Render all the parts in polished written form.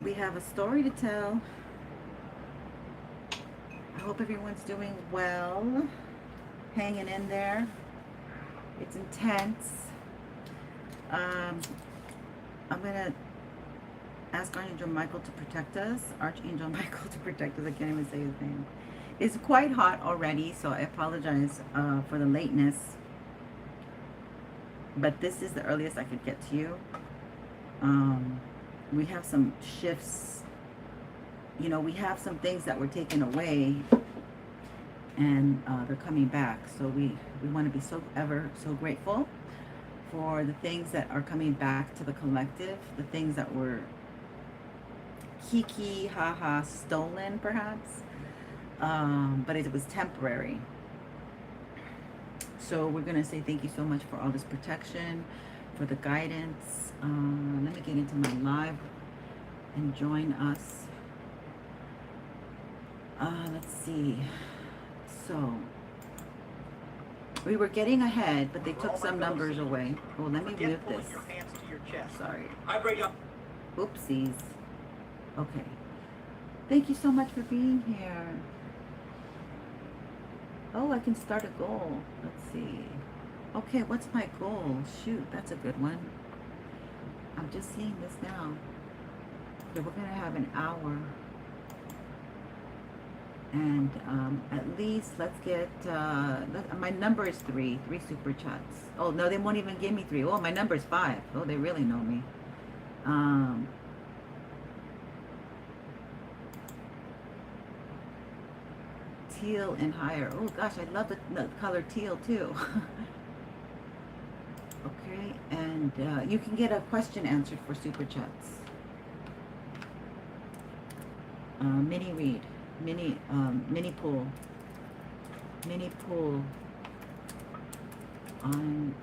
We have a story to tell. I hope everyone's doing well, hanging in there. It's intense. Um, I'm going to ask Archangel Michael to protect us. Archangel Michael to protect us. I can't even say his name. It's quite hot already, so I apologize for the lateness. But this is the earliest I could get to you. We have some shifts. You know, we have some things that were taken away, and they're coming back. So we want to be so ever so grateful for the things that are coming back to the collective, the things that were kiki, haha, stolen perhaps, but it was temporary. So we're going to say thank you so much for all this protection, for the guidance. Let me get into my live and join us. Let's see. So we were getting ahead, but they took some numbers away. Oh, let me mute this. Sorry. Oopsies. Okay. Thank you so much for being here. Oh, I can start a goal. Let's see. Okay, what's my goal? Shoot, that's a good one. I'm just seeing this now. Okay, we're going to have an hour. And at least let's get, my number is 3 super chats. Oh, no, they won't even give me 3. Oh, my number is 5. Oh, they really know me. Teal and higher. Oh gosh, I love the color teal too. Okay, and you can get a question answered for super chats. Mini read, mini pool on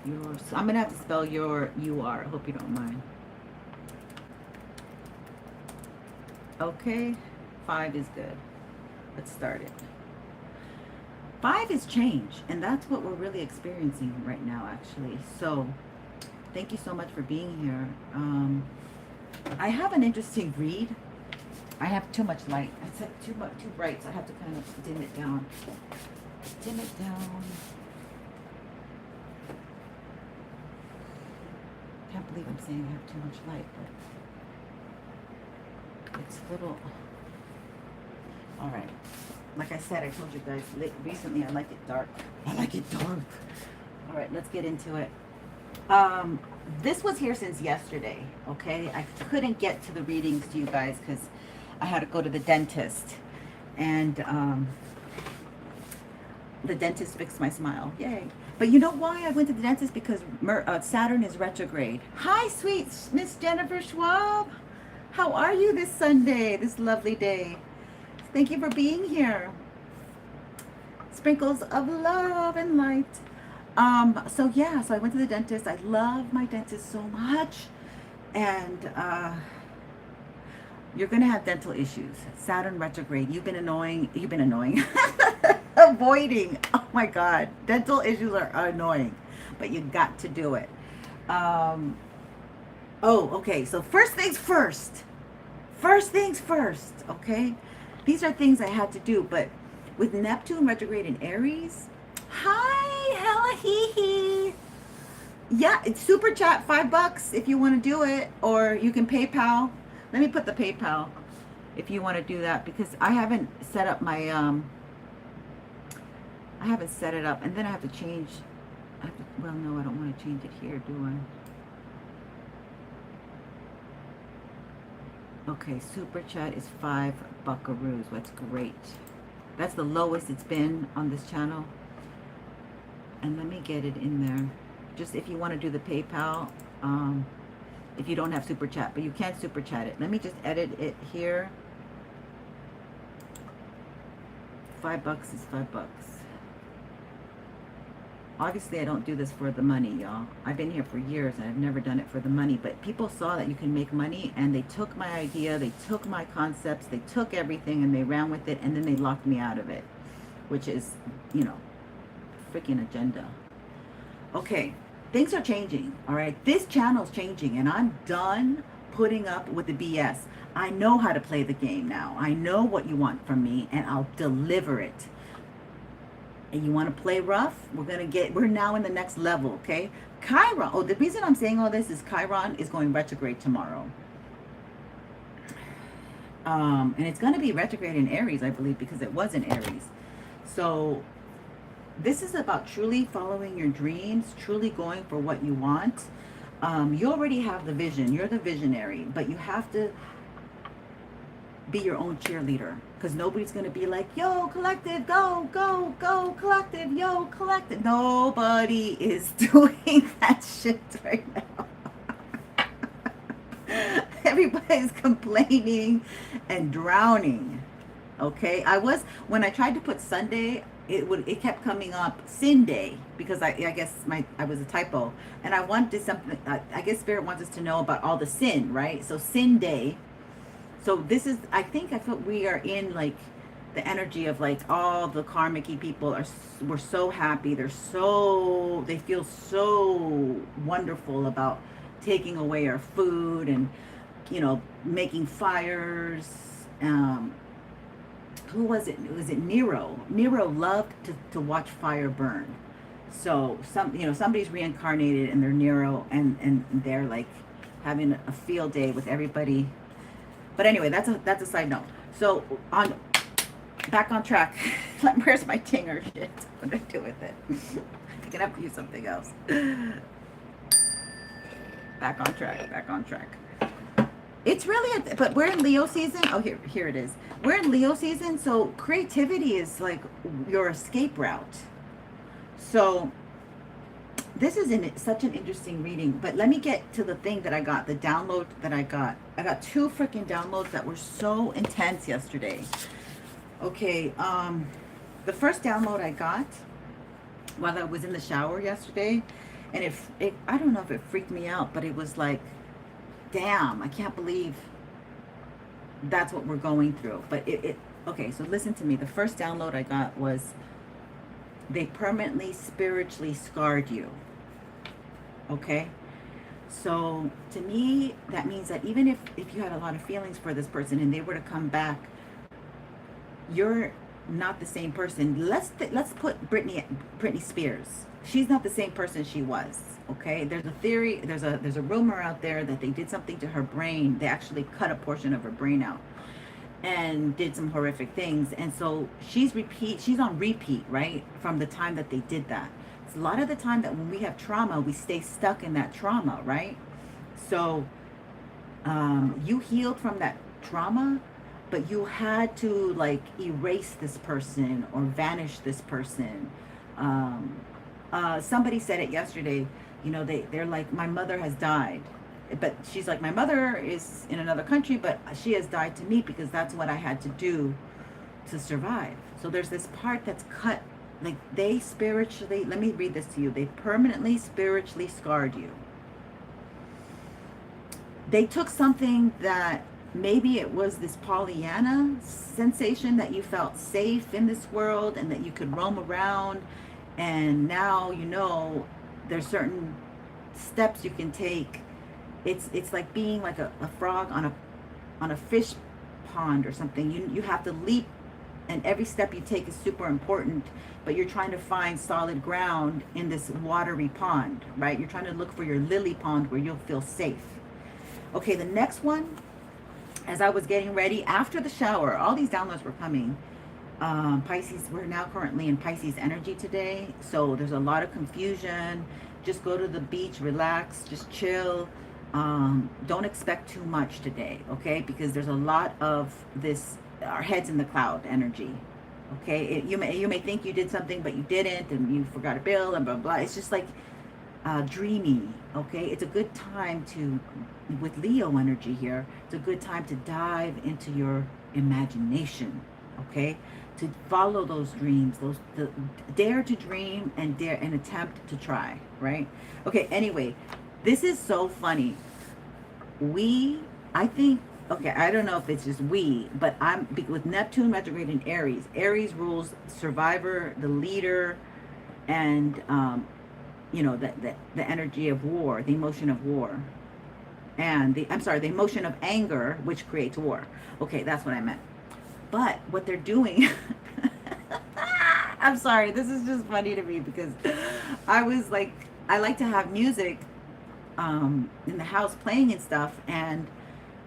yours. I'm gonna have to spell your UR. I hope you don't mind. Okay, 5 is good. Let's start it. 5 is change, and that's what we're really experiencing right now, actually. So, thank you so much for being here. I have an interesting read. I have too much light. It's like too bright, so I have to kind of dim it down. Dim it down. Can't believe I'm saying I have too much light, but it's a little. All right. Like I said, I told you guys recently I like it dark. I like it dark. All right, let's get into it. This was here since yesterday, okay? I couldn't get to the readings to you guys because I had to go to the dentist. And the dentist fixed my smile. Yay. But you know why I went to the dentist? Because Saturn is retrograde. Hi, sweet Miss Jennifer Schwab. How are you this Sunday, this lovely day? Thank you for being here. Sprinkles of love and light. So yeah, so I went to the dentist. I love my dentist so much. And you're gonna have dental issues. Saturn retrograde. You've been annoying. Avoiding. Oh my God. Dental issues are annoying. But you got to do it. Oh, okay. So first things first. First things first, okay? These are things I had to do, but with Neptune retrograde in Aries, hi, hella hee hee. Yeah, it's super chat, $5 if you want to do it, or you can PayPal. Let me put the PayPal if you want to do that, because I haven't set up my, I haven't set it up, and then I have to change, well, no, I don't want to change it here, do I? Okay, super chat is 5 buckaroos. That's great. That's the lowest it's been on this channel. And let me get it in there. Just if you want to do the PayPal, if you don't have super chat, but you can super chat it. Let me just edit it here. $5 is $5. Obviously, I don't do this for the money, y'all. I've been here for years, and I've never done it for the money. But people saw that you can make money, and they took my idea, they took my concepts, they took everything, and they ran with it, and then they locked me out of it, which is, you know, freaking agenda. Okay, things are changing, all right? This channel's changing, and I'm done putting up with the BS. I know how to play the game now. I know what you want from me, and I'll deliver it. And you want to play rough? We're now in the next level, okay? Chiron, oh, the reason I'm saying all this is Chiron is going retrograde tomorrow. And it's going to be retrograde in Aries, I believe, because it was in Aries. So this is about truly following your dreams, truly going for what you want. You already have the vision. You're the visionary, but you have to be your own cheerleader, because nobody's going to be like, yo, collective, go, go, go, collective, yo, collective. Nobody is doing that shit right now. Everybody's complaining and drowning. Okay, when I tried to put Sunday, it kept coming up Sin Day, because I guess I was a typo, and I wanted something. I guess Spirit wants us to know about all the sin, right? So Sin Day. So this is, I feel we are in like the energy of like all the karmic-y people we're so happy. They feel so wonderful about taking away our food and, you know, making fires. Who was it? Was it Nero? Nero loved to watch fire burn. So somebody's reincarnated and they're Nero, and they're like having a field day with everybody. But anyway, that's a side note. So back on track. Where's my tinger shit? What do I do with it? I can have to use something else. Back on track. It's really, but we're in Leo season. Oh, here it is. We're in Leo season, so creativity is like your escape route. So this is such an interesting reading, but let me get to the thing that I got, the download that I got. I got 2 freaking downloads that were so intense yesterday. Okay, the first download I got while I was in the shower yesterday, and it I don't know if it freaked me out, but it was like, damn, I can't believe that's what we're going through. But okay, so listen to me. The first download I got was, they permanently spiritually scarred you. Okay, so to me that means that even if you had a lot of feelings for this person and they were to come back, you're not the same person. Let's put Britney Spears. She's not the same person she was. Okay, there's a theory, there's a rumor out there that they did something to her brain. They actually cut a portion of her brain out and did some horrific things, and so she's on repeat, right, from the time that they did that. It's a lot of the time that when we have trauma, we stay stuck in that trauma, right? So you healed from that trauma, but you had to like erase this person or vanish this person. Somebody said it yesterday, you know, they're like, my mother has died. But she's like, my mother is in another country, but she has died to me because that's what I had to do to survive. So there's this part that's cut, like they spiritually, let me read this to you. They permanently spiritually scarred you. They took something that maybe it was this Pollyanna sensation that you felt safe in this world and that you could roam around. And now, you know, there's certain steps you can take. It's like being like a frog on a fish pond or something. You have to leap, and every step you take is super important, but you're trying to find solid ground in this watery pond, right? You're trying to look for your lily pond where you'll feel safe. Okay, the next one, as I was getting ready after the shower, all these downloads were coming. Pisces, we're now currently in Pisces energy today, so there's a lot of confusion. Just go to the beach, relax, just chill. Don't expect too much today, okay? Because there's a lot of this, our heads in the cloud energy, okay? You may think you did something, but you didn't, and you forgot a bill, and blah, blah. It's just like dreamy, okay? It's a good time to, with Leo energy here, it's a good time to dive into your imagination, okay? To follow those dreams, dare to dream and dare and attempt to try, right? Okay, anyway, this is so funny. I think, okay, I don't know if it's just but I'm, with Neptune retrograde in Aries. Aries rules survivor, the leader, and, you know, the energy of war, the emotion of war, and the, I'm sorry, the emotion of anger, which creates war. Okay, that's what I meant. But what they're doing, I'm sorry, this is just funny to me because I was like, I like to have music in the house playing and stuff, and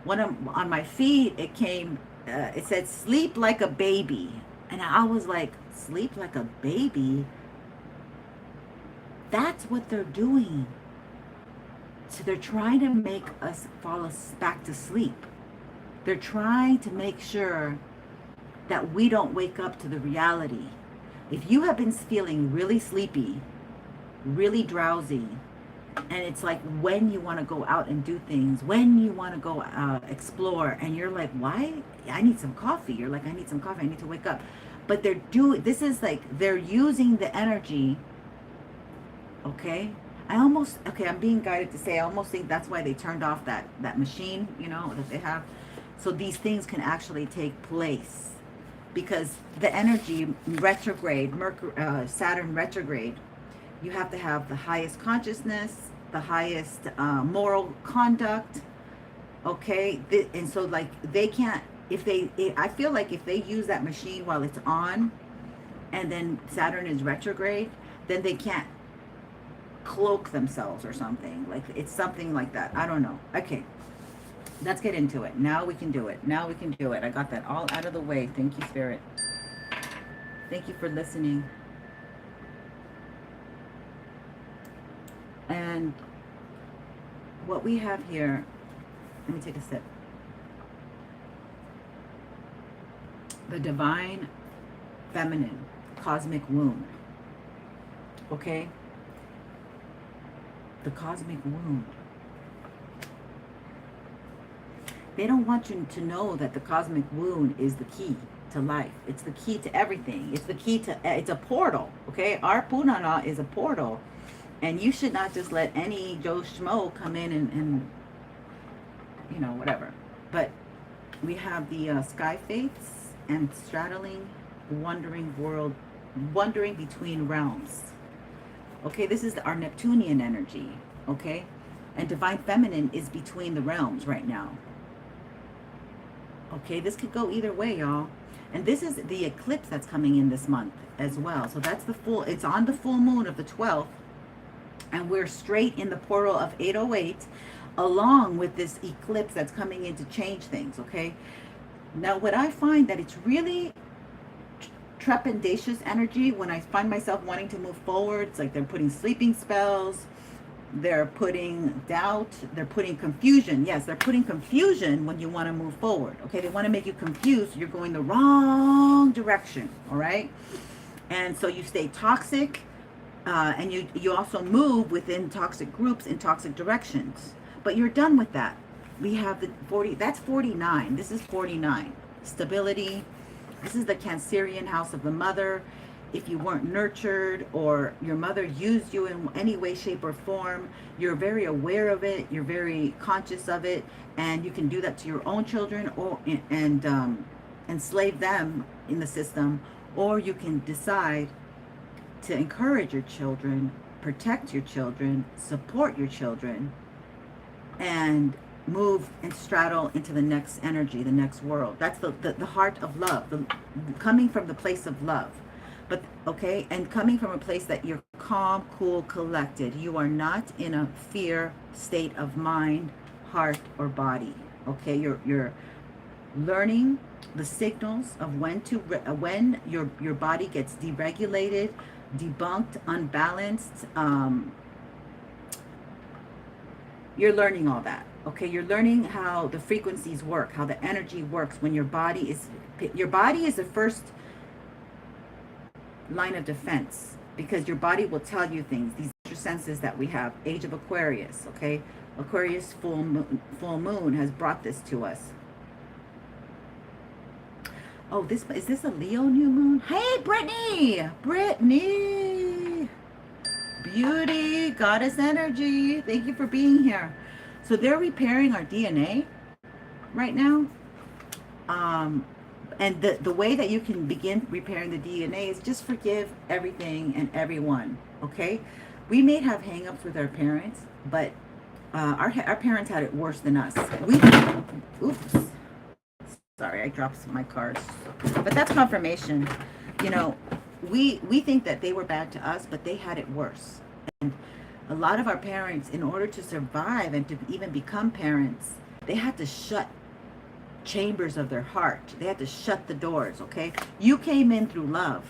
one of, on my feed it came, it said sleep like a baby, and I was like, sleep like a baby? That's what they're doing. So they're trying to make us fall back to sleep. They're trying to make sure that we don't wake up to the reality. If you have been feeling really sleepy, really drowsy, and it's like when you want to go out and do things, when you want to go explore, and you're like, why? I need some coffee. You're like, I need some coffee. I need to wake up. But they're doing, this is like, they're using the energy. Okay. I'm being guided to say, I almost think that's why they turned off that machine, you know, that they have. So these things can actually take place because the energy retrograde, Mercury, Saturn retrograde, you have to have the highest consciousness, the highest moral conduct. Okay. And so like they can't, I feel like if they use that machine while it's on and then Saturn is retrograde, then they can't cloak themselves or something. Like it's something like that. I don't know. Okay. Let's get into it. Now we can do it. Now we can do it. I got that all out of the way. Thank you, Spirit. Thank you for listening. And what we have here, let me take a sip. The divine feminine cosmic wound. Okay? The cosmic wound. They don't want you to know that the cosmic wound is the key to life. It's the key to everything. It's the key to, it's a portal. Okay? Our Punana is a portal. And you should not just let any Joe Schmo come in and you know, whatever. But we have the sky fates and straddling, wandering world, wandering between realms. Okay, this is our Neptunian energy. Okay, and divine feminine is between the realms right now. Okay, this could go either way, y'all. And this is the eclipse that's coming in this month as well. So that's the full, it's on the full moon of the 12th. And we're straight in the portal of 808 along with this eclipse that's coming in to change things, okay? Now, what I find that it's really trepidatious energy when I find myself wanting to move forward. It's like they're putting sleeping spells, they're putting doubt, they're putting confusion. Yes, they're putting confusion when you want to move forward, okay? They want to make you confused. You're going the wrong direction, all right? And so you stay toxic. And you also move within toxic groups in toxic directions. But you're done with that. We have the 40, that's 49. This is 49. Stability. This is the Cancerian house of the mother. If you weren't nurtured or your mother used you in any way, shape, or form, you're very aware of it. You're very conscious of it. And you can do that to your own children or and enslave them in the system. Or you can decide to encourage your children, protect your children, support your children, and move and straddle into the next energy, the next world. That's the heart of love, coming from the place of love. But, okay, and coming from a place that you're calm, cool, collected. You are not in a fear state of mind, heart, or body. Okay, you're learning the signals of when your body gets deregulated, debunked, unbalanced. You're learning all that. Okay, you're learning how the frequencies work, how the energy works when your body is the first line of defense, because your body will tell you things. These senses that we have, age of Aquarius, okay? Aquarius full moon has brought this to us. Oh, is this a Leo new moon? Hey, Brittany! Brittany! Beauty, goddess energy. Thank you for being here. So they're repairing our DNA right now. And the way that you can begin repairing the DNA is just forgive everything and everyone, okay? We may have hang-ups with our parents, but our parents had it worse than us. We, oops, sorry, I dropped my cards. But that's confirmation. You know, we think that they were bad to us, but they had it worse. And a lot of our parents, in order to survive and to even become parents, they had to shut chambers of their heart. They had to shut the doors, okay? You came in through love,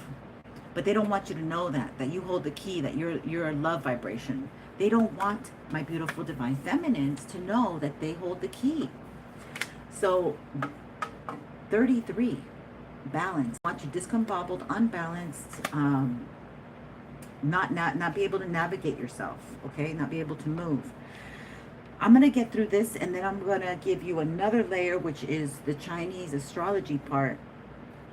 but they don't want you to know that you hold the key, that you're a love vibration. They don't want my beautiful divine feminines to know that they hold the key. So 33, balance. I want you discombobbled, unbalanced, not be able to navigate yourself, okay? Not be able to move. I'm going to get through this, and then I'm going to give you another layer, which is the Chinese astrology part.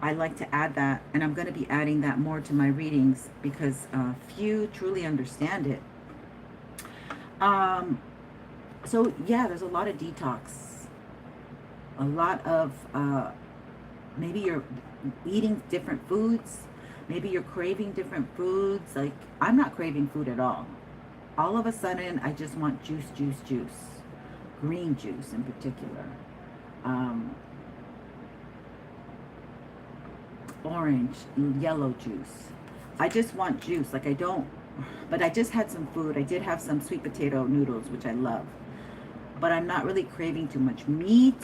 I like to add that, and I'm going to be adding that more to my readings because few truly understand it. So yeah, there's a lot of detox, a lot of maybe you're eating different foods, maybe you're craving different foods. Like, I'm not craving food at all. All of a sudden, I just want juice, green juice in particular, orange, yellow juice. I just want juice. Like, I don't, but I just had some food. I did have some sweet potato noodles, which I love, but I'm not really craving too much meat.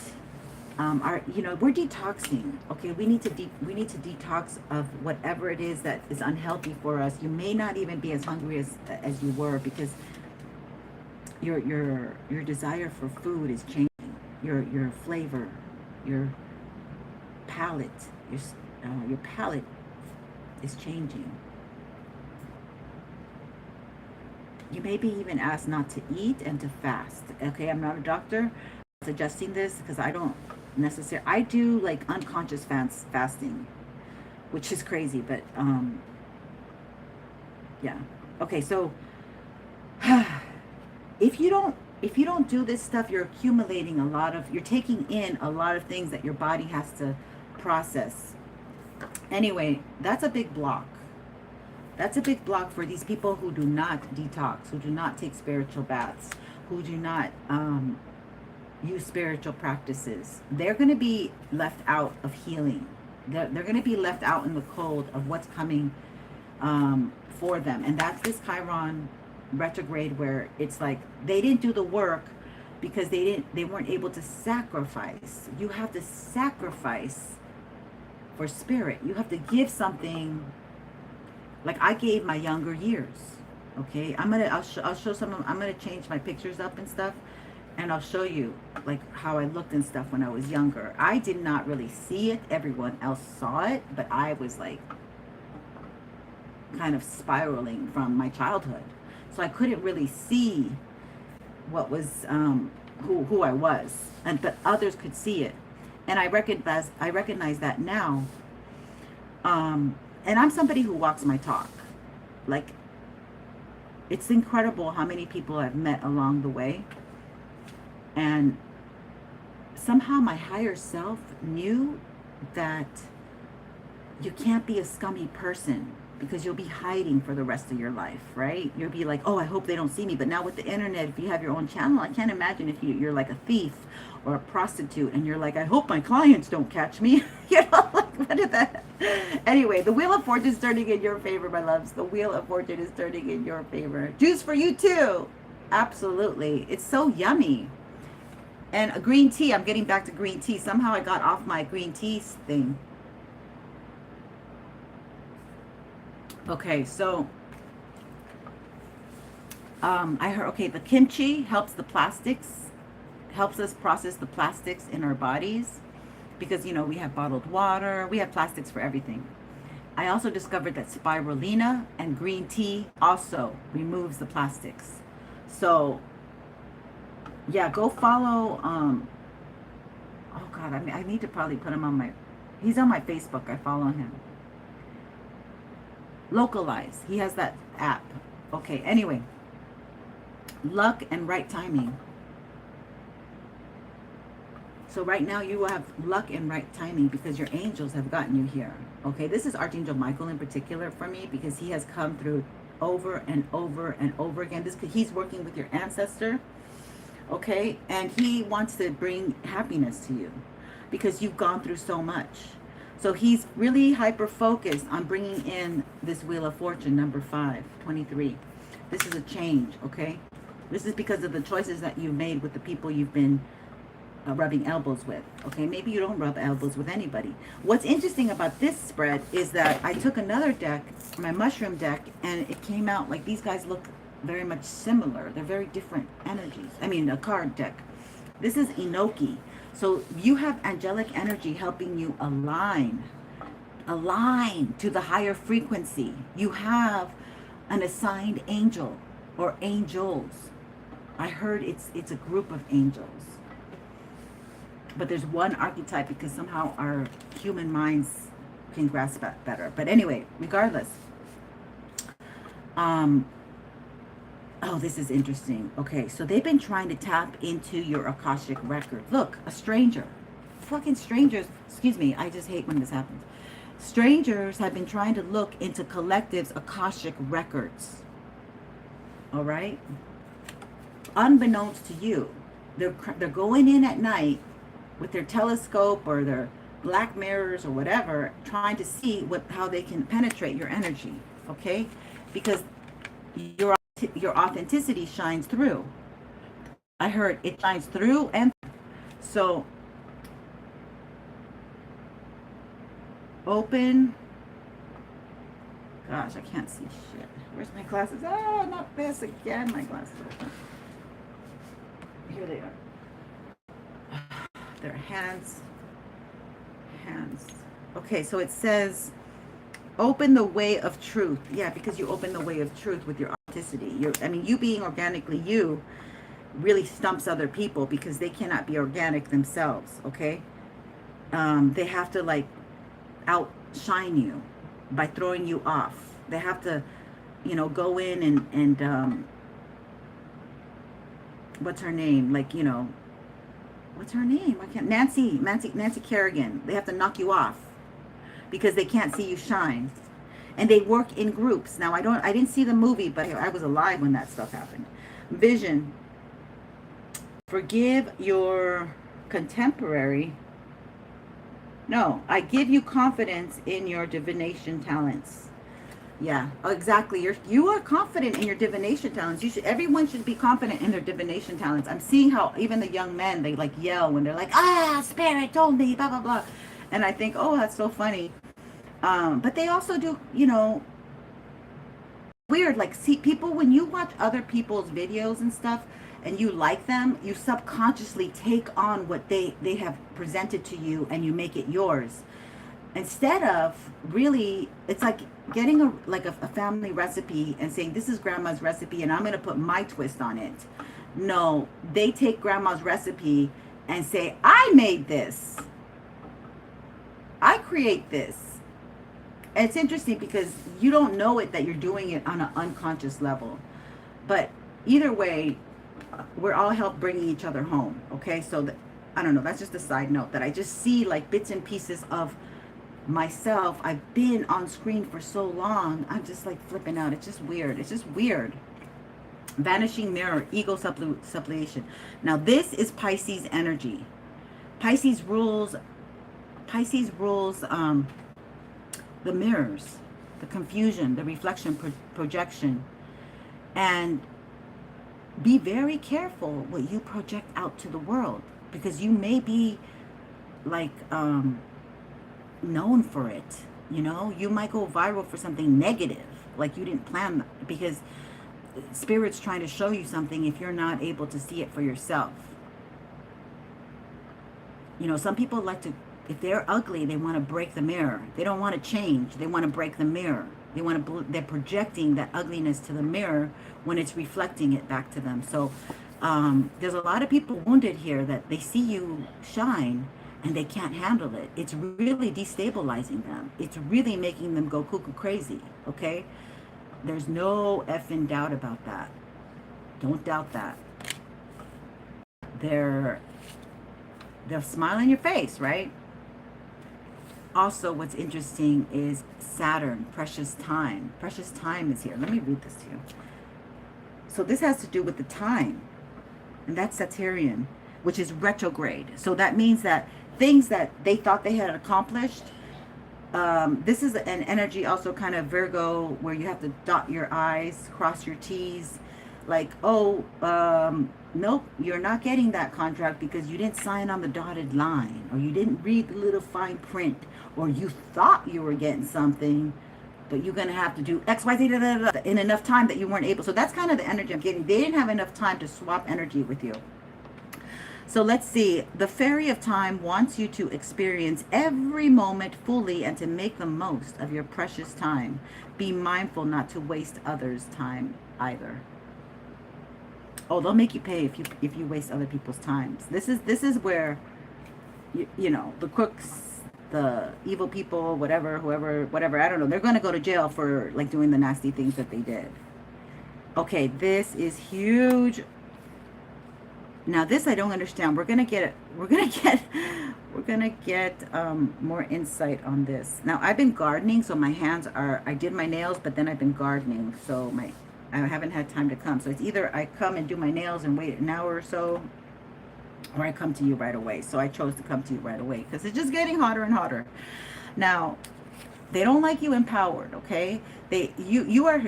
We're detoxing. Okay, we need to detox of whatever it is that is unhealthy for us. You may not even be as hungry as you were, because your desire for food is changing. Your flavor, your palate, your palate is changing. You may be even asked not to eat and to fast. Okay, I'm not a doctor suggesting this because I don't necessarily. I do like unconscious fasting, which is crazy, but yeah. Okay, so if you don't do this stuff, you're accumulating you're taking in a lot of things that your body has to process. Anyway, that's a big block. That's a big block for these people who do not detox, who do not take spiritual baths, who do not use spiritual practices. They're going to be left out of healing. They're going to be left out in the cold of what's coming for them. And that's this Chiron retrograde, where it's like they didn't do the work because they weren't able to sacrifice. You have to sacrifice for spirit. You have to give something. Like I gave my younger years. Okay, I'll show some of, I'm gonna change my pictures up and stuff, and I'll show you like how I looked and stuff when I was younger. I did not really see it. Everyone else saw it, but I was like kind of spiraling from my childhood, so I couldn't really see what was who I was, but others could see it, and I recognize that now. And I'm somebody who walks my talk. Like, it's incredible how many people I've met along the way. And somehow my higher self knew that you can't be a scummy person because you'll be hiding for the rest of your life, right? You'll be like, oh, I hope they don't see me. But now with the internet, if you have your own channel, I can't imagine if you're like a thief or a prostitute and you're like, I hope my clients don't catch me. You know, like, what is that? Anyway, the Wheel of Fortune is turning in your favor, my loves. The Wheel of Fortune is turning in your favor. Juice for you too. Absolutely. It's so yummy. And a green tea. I'm getting back to green tea. Somehow I got off my green tea thing. Okay, so I heard, okay, the kimchi helps the plastics, helps us process the plastics in our bodies, because, you know, we have bottled water, we have plastics for everything. I also discovered that spirulina and green tea also removes the plastics. So yeah, go follow, oh God, I need to probably put him on he's on my Facebook, I follow him. Localize, he has that app. Okay, anyway, luck and right timing. So right now you have luck and right timing because your angels have gotten you here. Okay, this is Archangel Michael in particular for me, because he has come through over and over and over again. This, he's working with your ancestor, okay? And he wants to bring happiness to you because you've gone through so much. So he's really hyper focused on bringing in this Wheel of Fortune, number 5, 23. This is a change, okay? This is because of the choices that you've made with the people you've been rubbing elbows with, okay? Maybe you don't rub elbows with anybody. What's interesting about this spread is that I took another deck, my mushroom deck, and it came out like these guys look very much similar. They're very different energies. I mean, a card deck. This is Inoki. So you have angelic energy helping you align to the higher frequency. You have an assigned angel or angels. I heard it's a group of angels. But there's one archetype because somehow our human minds can grasp that better. But anyway, regardless. Oh, this is interesting. Okay, so they've been trying to tap into your Akashic record. Look, a stranger. Fucking strangers. Excuse me, I just hate when this happens. Strangers have been trying to look into collectives' Akashic records. All right? Unbeknownst to you. They're going in at night with their telescope or their black mirrors or whatever, trying to see how they can penetrate your energy, okay? Because your authenticity shines through. I heard it shines through, and so open. Gosh, I can't see shit. Where's my glasses? Oh, not this again. My glasses. Here they are. Their hands. Okay, so it says open the way of truth. Yeah, because you open the way of truth with your authenticity. You being organically you really stumps other people because they cannot be organic themselves, okay? They have to like outshine you by throwing you off. They have to, go in and what's her name? Like, what's her name? I can't. Nancy Kerrigan. They have to knock you off because they can't see you shine. And they work in groups. Now, I didn't see the movie, but I was alive when that stuff happened. Vision. Forgive your contemporary. No, I give you confidence in your divination talents. Yeah, exactly. You are confident in your divination talents. Everyone should be confident in their divination talents. I'm seeing how even the young men, they like yell when they're like, spirit told me, blah, blah, blah. And I think, oh, that's so funny. But they also do, weird, like, see, people, when you watch other people's videos and stuff and you like them, you subconsciously take on what they have presented to you and you make it yours. Instead of really, it's like getting a family recipe and saying, this is grandma's recipe and I'm going to put my twist on it. No, they take grandma's recipe and say, I made this. I create this. And it's interesting because you don't know it that you're doing it on an unconscious level. But either way, we're all help bringing each other home. Okay, so I don't know. That's just a side note that I just see like bits and pieces of myself. I've been on screen for so long. I'm just like flipping out. It's just weird. It's just weird. Vanishing mirror, ego suppleation. Now this is Pisces energy. Pisces rules the mirrors, the confusion, the reflection, projection. And be very careful what you project out to the world, because you may be like known for it. You might go viral for something negative, like you didn't plan that, because Spirit's trying to show you something if you're not able to see it for yourself. Some people like to, if they're ugly, they want to break the mirror. They don't want to change. They want to break the mirror. They're projecting that ugliness to the mirror when it's reflecting it back to them. So there's a lot of people wounded here that they see you shine and they can't handle it. It's really destabilizing them. It's really making them go cuckoo crazy, okay? There's no effing doubt about that. Don't doubt that. They'll smile in your face, right? Also, what's interesting is Saturn, precious time. Precious time is here. Let me read this to you. So this has to do with the time, and that's Saturnian, which is retrograde. So that means that things that they thought they had accomplished, this is an energy also kind of Virgo, where you have to dot your I's, cross your T's, like, oh, nope, you're not getting that contract because you didn't sign on the dotted line, or you didn't read the little fine print, or you thought you were getting something, but you're going to have to do X, Y, Z, da, da, da, in enough time that you weren't able. So that's kind of the energy I'm getting. They didn't have enough time to swap energy with you. So let's see. The fairy of time wants you to experience every moment fully and to make the most of your precious time. Be mindful not to waste others' time either. Oh, they'll make you pay if you waste other people's times. This is where you know, the crooks, the evil people, whatever, whoever, whatever, I don't know, they're going to go to jail for like doing the nasty things that they did. Okay, this is huge. Now this I don't understand. We're gonna get more insight on this. Now I've been gardening, so my hands are, I did my nails, but then I've been gardening, so I haven't had time to come. So it's either I come and do my nails and wait an hour or so, or I come to you right away. So I chose to come to you right away because it's just getting hotter and hotter. Now they don't like you empowered, okay? You are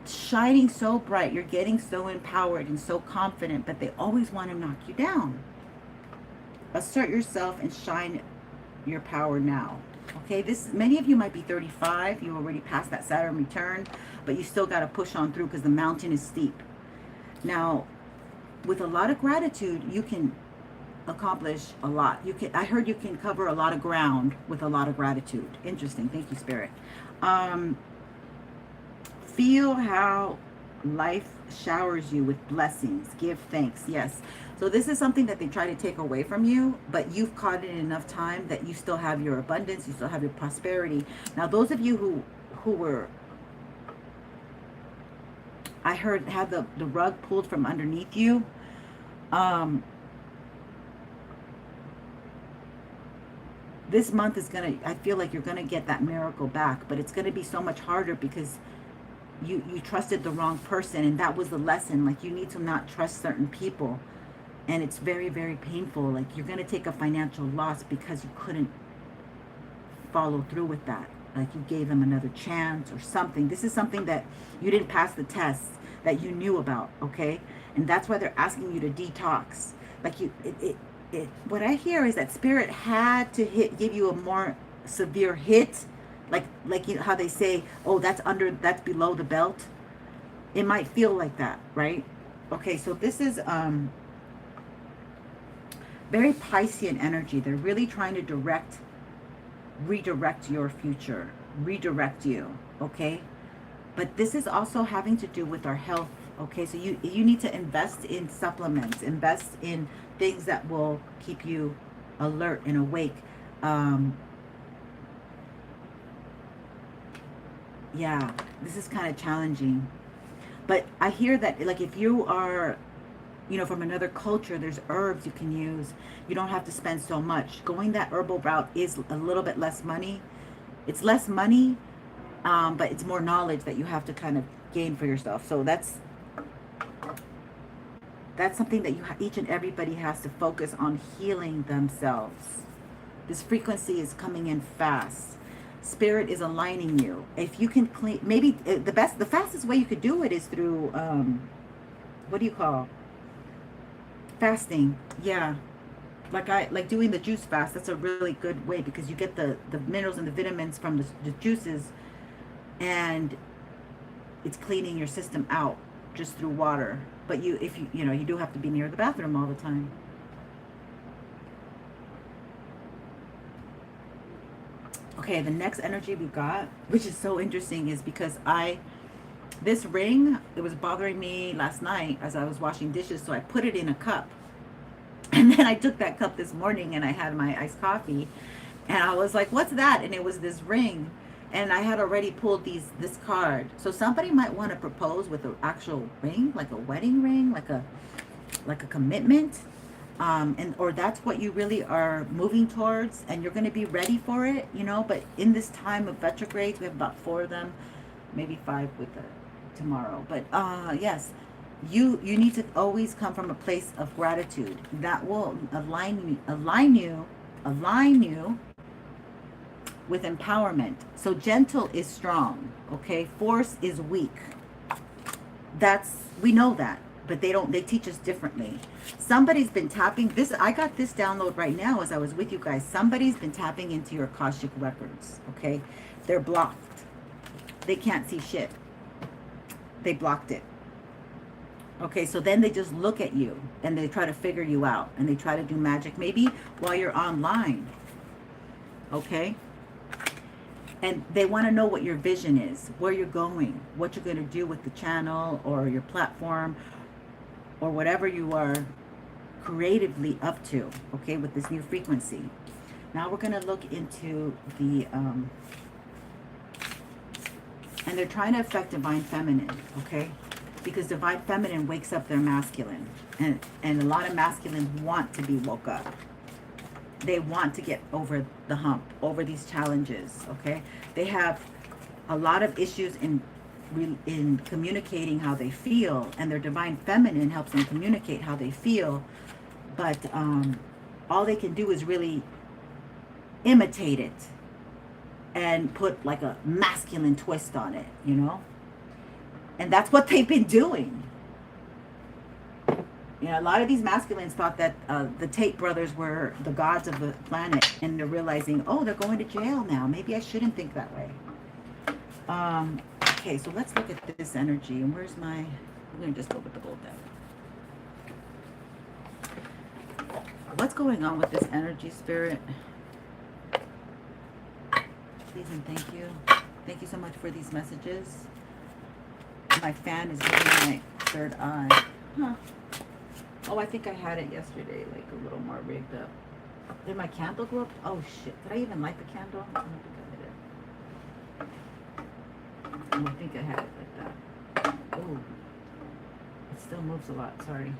shining so bright, you're getting so empowered and so confident, but they always want to knock you down. Assert yourself and shine your power now. Okay, many of you might be 35, you already passed that Saturn return, but you still got to push on through because the mountain is steep. Now, with a lot of gratitude, you can accomplish a lot. I heard you can cover a lot of ground with a lot of gratitude. Interesting. Thank you, Spirit. Feel how life showers you with blessings. Give thanks. Yes. So this is something that they try to take away from you, but you've caught it in enough time that you still have your abundance, you still have your prosperity. Now, those of you who were, I heard, had the rug pulled from underneath you, this month is gonna, I feel like you're gonna get that miracle back, but it's gonna be so much harder because you trusted the wrong person, and that was the lesson. Like, you need to not trust certain people, and it's very, very painful. Like, you're going to take a financial loss because you couldn't follow through with that. Like, you gave them another chance or something. This is something that you didn't pass the test that you knew about, okay? And that's why they're asking you to detox. Like, what I hear is that Spirit had to give you a more severe hit. Like you know how they say, oh, that's below the belt. It might feel like that, right? Okay, so this is very Piscean energy. They're really trying to redirect your future, redirect you, okay? But this is also having to do with our health, okay? So you need to invest in supplements, invest in things that will keep you alert and awake. Yeah, this is kind of challenging. But I hear that, like, if you are, you know, from another culture, there's herbs you can use. You don't have to spend so much. Going that herbal route is a little bit less money. It's less money, but it's more knowledge that you have to kind of gain for yourself. So that's something that each and everybody has to focus on, healing themselves. This frequency is coming in fast. Spirit is aligning you. If you can clean, maybe the fastest way you could do it is through, what do you call? Fasting. Yeah. Like doing the juice fast. That's a really good way because you get the minerals and the vitamins from the juices, and it's cleaning your system out just through water. But you do have to be near the bathroom all the time. Okay, the next energy we got, which is so interesting, is because this ring, it was bothering me last night as I was washing dishes, so I put it in a cup. And then I took that cup this morning and I had my iced coffee, and I was like, what's that? And it was this ring. And I had already pulled this card. So somebody might want to propose with an actual ring, like a wedding ring, like a commitment. or that's what you really are moving towards, and you're going to be ready for it, you know. But in this time of retrogrades, we have about 4 of them, maybe 5 with the tomorrow. But yes, you need to always come from a place of gratitude. That will align you with empowerment. So gentle is strong, okay? Force is weak. We know that, but they teach us differently. Somebody's been tapping this. I got this download right now as I was with you guys. Somebody's been tapping into your Akashic records, okay? They're blocked. They can't see shit. They blocked it. Okay, so then they just look at you and they try to figure you out, and they try to do magic, maybe while you're online, okay? And they want to know what your vision is, where you're going, what you're going to do with the channel or your platform or whatever you are creatively up to, okay, with this new frequency. Now we're going to look into the, and they're trying to affect Divine Feminine, okay? Because Divine Feminine wakes up their masculine. And a lot of masculines want to be woke up. They want to get over the hump, over these challenges, okay? They have a lot of issues in communicating how they feel, and their Divine Feminine helps them communicate how they feel, but all they can do is really imitate it and put like a masculine twist on it, you know? And that's what they've been doing. You know, a lot of these masculines thought that the Tate brothers were the gods of the planet, and they're realizing, oh, they're going to jail now. Maybe I shouldn't think that way. Okay, so let's look at this energy. And where's my... I'm going to just go with the gold deck. What's going on with this energy, Spirit? Please and thank you. Thank you so much for these messages. My fan is giving my third eye. Huh. Oh, I think I had it yesterday, like a little more rigged up. Did my candle go up? Oh, shit. Did I even light the candle? I don't think I did. Oh, I think I had it like that. Oh. It still moves a lot. Sorry.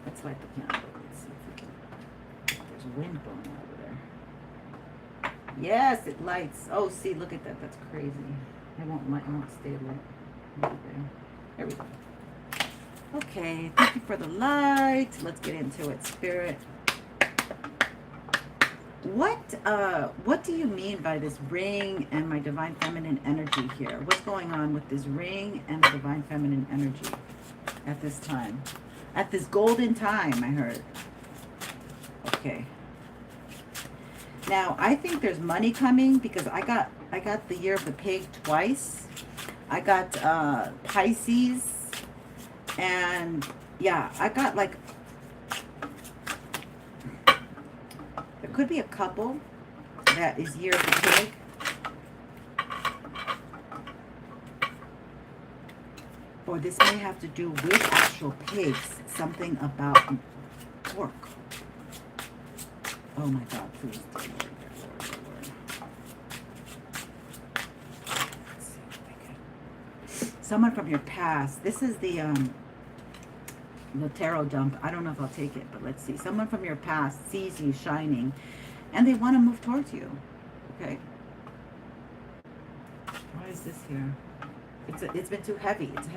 Let's light the candle. Let's see if we can... There's wind blowing over there. Yes, it lights. Oh, see, look at that. That's crazy. It won't light. It won't stay lit. There we go. Okay, thank you for the light. Let's get into it, Spirit. What do you mean by this ring and my Divine Feminine energy here? What's going on with this ring and the Divine Feminine energy at this time? At this golden time, I heard. Okay. Now, I think there's money coming because I got the year of the pig twice. I got Pisces, and yeah, I got like, there could be a couple that is year of the pig. Or this may have to do with actual pigs, something about pork. Oh my God, please. Someone from your past. This is the tarot dump. I don't know if I'll take it, but let's see. Someone from your past sees you shining, and they want to move towards you. Okay. Why is this here? It's been too heavy. It's a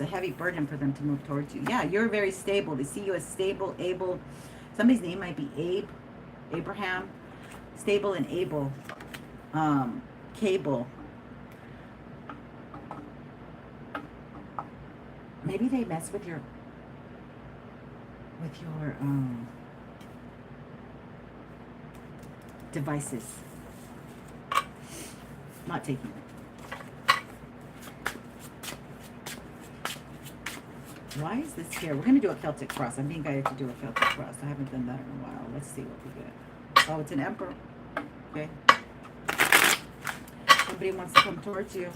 heavy burden for them to move towards you. Yeah, you're very stable. They see you as stable, able. Somebody's name might be Abraham. Stable and able. Cable. Maybe they mess with your devices. Not taking it. Why is this here? We're going to do a Celtic cross. I'm being guided to do a Celtic cross. I haven't done that in a while. Let's see what we get. Oh, it's an emperor. Okay. Somebody wants to come towards you.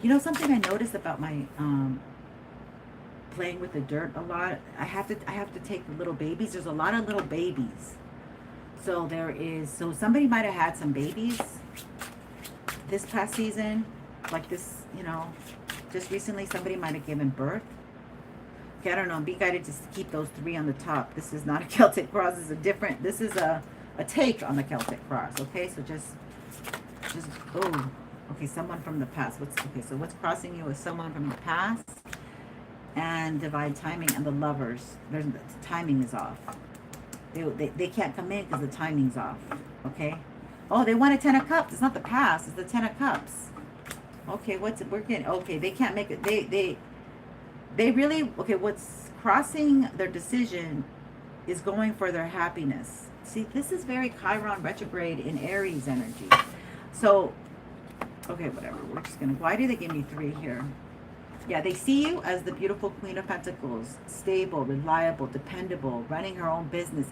You know something I noticed about my playing with the dirt a lot? I have to take the little babies. There's a lot of little babies. So somebody might have had some babies this past season. Like this, you know, just recently somebody might have given birth. Okay, I don't know. Be guided to keep those 3 on the top. This is not a Celtic cross. This is a different, this is a take on the Celtic cross. Okay, so just, oh, okay, someone from the past. Okay, so what's crossing you is someone from the past and divine timing and the lovers. The timing is off. They can't come in because the timing's off. Okay. Oh, they want a 10 of cups. It's not the past. It's the 10 of cups. Okay, we're getting, okay, they can't make it. They really, okay, what's crossing their decision is going for their happiness. See, this is very Chiron retrograde in Aries energy. So, okay, whatever. We're just going to, why do they give me 3 here? Yeah, they see you as the beautiful Queen of Pentacles, stable, reliable, dependable, running her own business,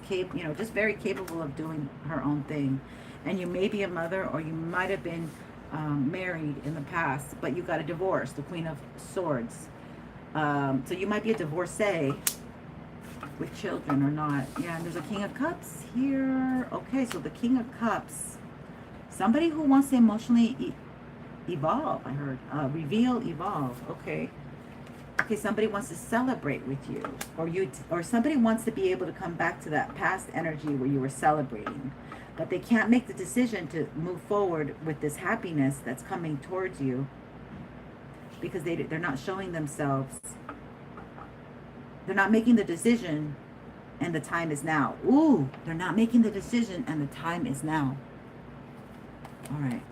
just very capable of doing her own thing. And you may be a mother, or you might have been married in the past, but you got a divorce, the Queen of Swords. So you might be a divorcee with children or not. Yeah, and there's a King of Cups here. Okay, so the King of Cups, somebody who wants to emotionally evolve, I heard. Reveal, evolve. Okay. Okay, somebody wants to celebrate with you, or somebody wants to be able to come back to that past energy where you were celebrating, but they can't make the decision to move forward with this happiness that's coming towards you because they're not showing themselves. They're not making the decision, and the time is now. Ooh, they're not making the decision, and the time is now. All right.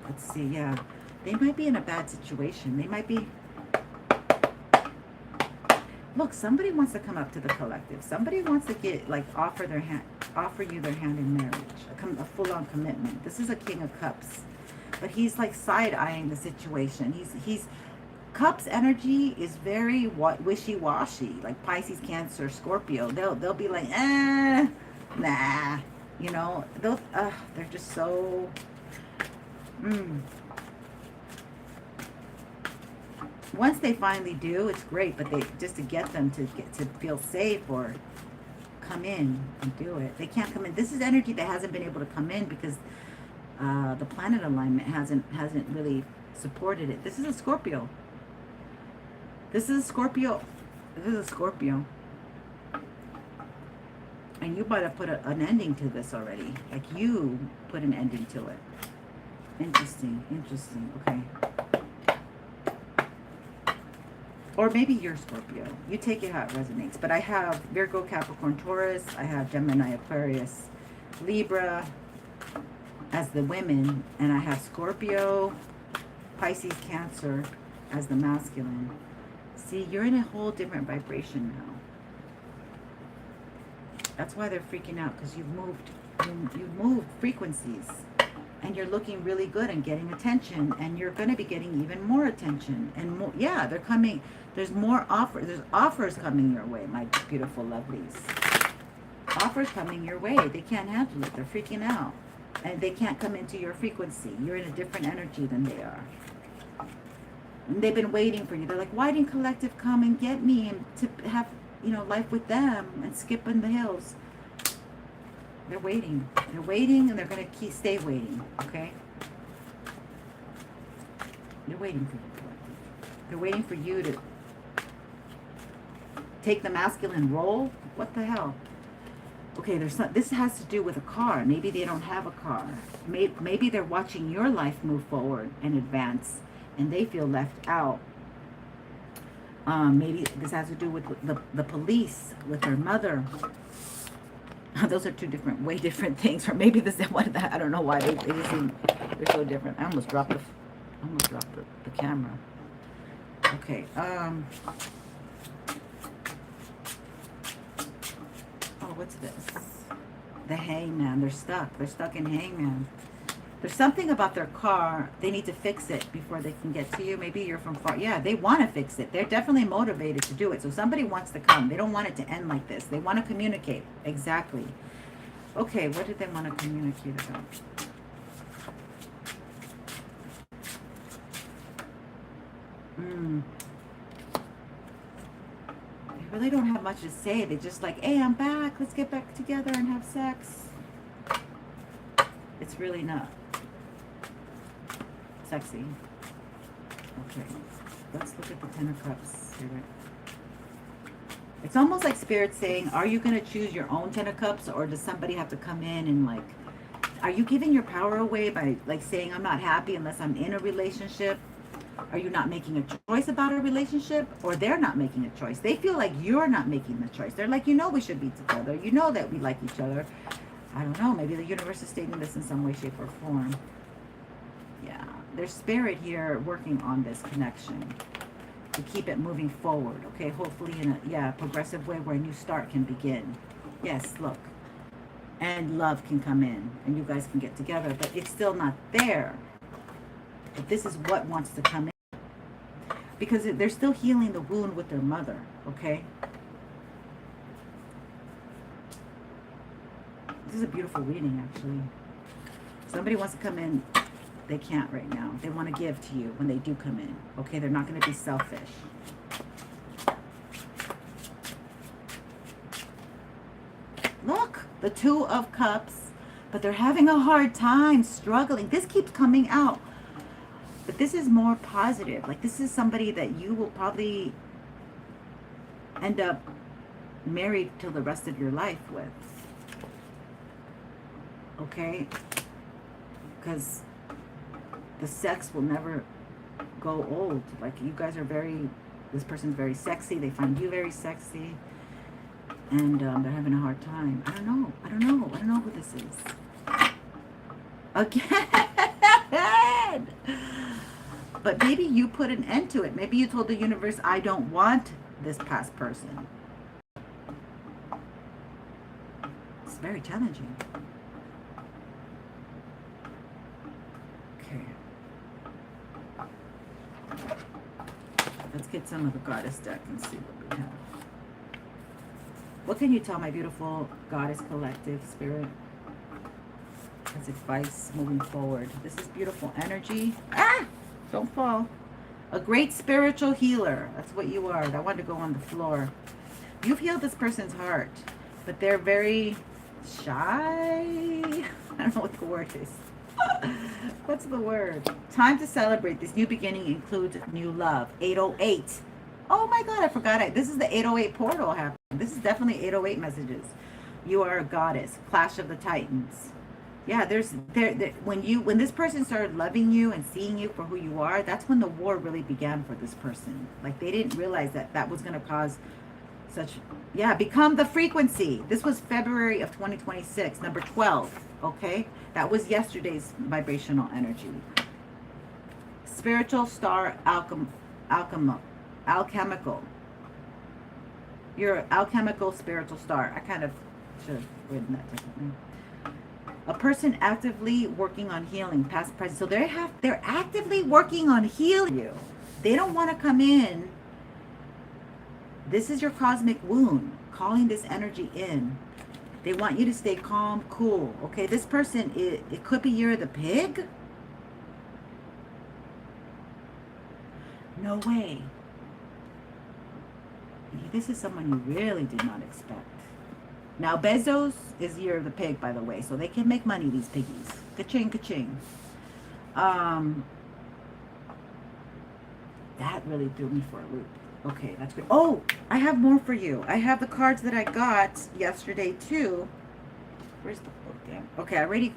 Let's see, yeah. They might be in a bad situation. They might be... Look, somebody wants to come up to the collective. Somebody wants to get, like, offer you their hand in marriage. A full-on commitment. This is a King of Cups. But he's, like, side-eyeing the situation. He's Cups energy is very wishy-washy. Like Pisces, Cancer, Scorpio. They'll be like, nah. You know, they're just so... Once they finally do, it's great, but they just to get them to feel safe or come in and do it. They can't come in. This is energy that hasn't been able to come in because the planet alignment hasn't really supported it. This is a Scorpio. This is a Scorpio. This is a Scorpio. And you might have put an ending to this already. Like you put an ending to it. Interesting. Okay. Or maybe you're Scorpio. You take it how it resonates. But I have Virgo, Capricorn, Taurus. I have Gemini, Aquarius, Libra as the women. And I have Scorpio, Pisces, Cancer as the masculine. See, you're in a whole different vibration now. That's why they're freaking out, because you've moved frequencies. And you're looking really good and getting attention, and you're going to be getting even more attention and more. Yeah, they're coming. There's more offers. There's offers coming your way, my beautiful lovelies. Offers coming your way. They can't handle it. They're freaking out, and they can't come into your frequency. You're in a different energy than they are. And they've been waiting for you. They're like, why didn't Collective come and get me and to have, life with them and skip in the hills? They're waiting. They're waiting, and they're going to stay waiting, okay? They're waiting for you, Collective. They're waiting for you to take the masculine role. What the hell? Okay, this has to do with a car. Maybe they don't have a car. Maybe they're watching your life move forward and advance, and they feel left out. Maybe this has to do with the police, with their mother. Those are way different things. Or maybe this is one of that. I don't know why they just seem, they're so different. I almost dropped the camera. Okay. Oh, what's this? The Hangman. They're stuck. They're stuck in Hangman. There's something about their car. They need to fix it before they can get to you. Maybe you're from far. Yeah, they want to fix it. They're definitely motivated to do it. So somebody wants to come. They don't want it to end like this. They want to communicate. Exactly. Okay, what did they want to communicate about? They really don't have much to say. They just like, hey, I'm back. Let's get back together and have sex. It's really not sexy. Okay, let's look at the Ten of Cups here. It's almost like Spirit saying, are you going to choose your own 10 of Cups, or does somebody have to come in and like, are you giving your power away by like saying, I'm not happy unless I'm in a relationship? Are you not making a choice about a relationship? Or they're not making a choice? They feel like you're not making the choice. They're like, you know, we should be together. You know that we like each other. I don't know. Maybe the universe is stating this in some way, shape, or form. Yeah. There's spirit here working on this connection to keep it moving forward. Okay. Hopefully in a, progressive way where a new start can begin. Yes. Look. And love can come in and you guys can get together, but it's still not there. But this is what wants to come in. Because they're still healing the wound with their mother, okay? This is a beautiful reading, actually. Somebody wants to come in, they can't right now. They want to give to you when they do come in, okay? They're not going to be selfish. Look, the Two of Cups, but they're having a hard time, struggling. This keeps coming out. But this is more positive. Like, this is somebody that you will probably end up married till the rest of your life with. Okay? Because the sex will never go old. Like, you guys are very, this person's very sexy. They find you very sexy. And they're having a hard time. I don't know. I don't know who this is. Again! But maybe you put an end to it. Maybe you told the universe, I don't want this past person. It's very challenging. Okay. Let's get some of the goddess deck and see what we have. What can you tell my beautiful goddess collective spirit as advice moving forward? This is beautiful energy. Ah! Don't fall. A great spiritual healer. That's what you are. I wanted to go on the floor. You've healed this person's heart, but they're very shy. I don't know what the word is. What's the word? Time to celebrate. This new beginning includes new love. 808. Oh my God, I forgot it. This is the 808 portal happening. This is definitely 808 messages. You are a goddess. Clash of the Titans. Yeah, when this person started loving you and seeing you for who you are, that's when the war really began for this person. Like, they didn't realize that was going to cause such, become the frequency. This was February of 2026, number 12, okay? That was yesterday's vibrational energy. Spiritual star alchemical. You're an alchemical spiritual star. I kind of should have written that differently. A person actively working on healing, past, present. So they're actively working on healing you. They don't want to come in. This is your cosmic wound, calling this energy in. They want you to stay calm, cool. Okay, this person, it could be you're the pig. No way. This is someone you really did not expect. Now, Bezos is year of the pig, by the way, so they can make money, these piggies. Ka-ching, ka-ching. That really threw me for a loop. Okay, that's good. Oh, I have more for you. I have the cards that I got yesterday, too. Where's the book? Damn. Okay, I already.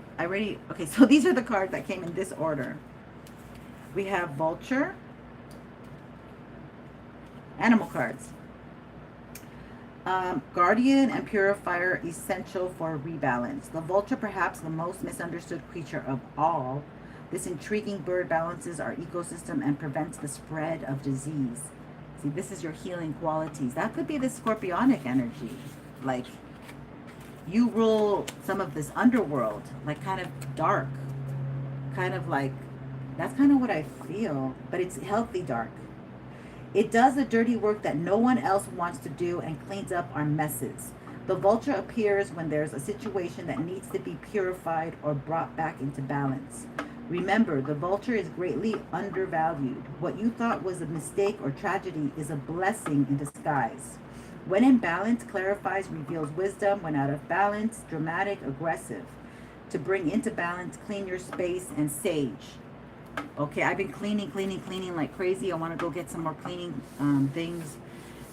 Okay, so these are the cards that came in this order. We have Vulture. Animal cards. Guardian and Purifier, essential for rebalance. The vulture, perhaps the most misunderstood creature of all. This intriguing bird balances our ecosystem and prevents the spread of disease. See, this is your healing qualities. That could be the scorpionic energy. Like, you rule some of this underworld, like kind of dark. Kind of like, that's kind of what I feel. But it's healthy dark. It does the dirty work that no one else wants to do and cleans up our messes. The vulture appears when there's a situation that needs to be purified or brought back into balance. Remember, the vulture is greatly undervalued. What you thought was a mistake or tragedy is a blessing in disguise. When in balance, clarifies, reveals wisdom. When out of balance, dramatic, aggressive. To bring into balance, clean your space, and sage. Okay, I've been cleaning like crazy. I want to go get some more cleaning things.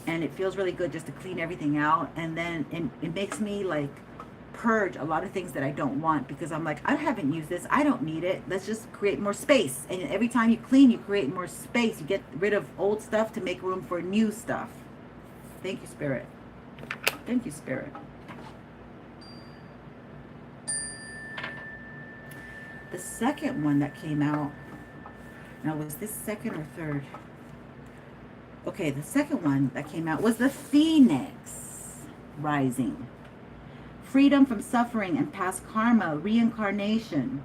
and it feels really good just to clean everything out. And then it makes me like purge a lot of things that I don't want, because I'm like, I haven't used this, I don't need it, let's just create more space. And every time you clean, you create more space, you get rid of old stuff to make room for new stuff. Thank you, Spirit. Thank you, Spirit. The second one that came out, now was this second or third? Okay, the second one that came out was the Phoenix Rising. Freedom from suffering and past karma, reincarnation.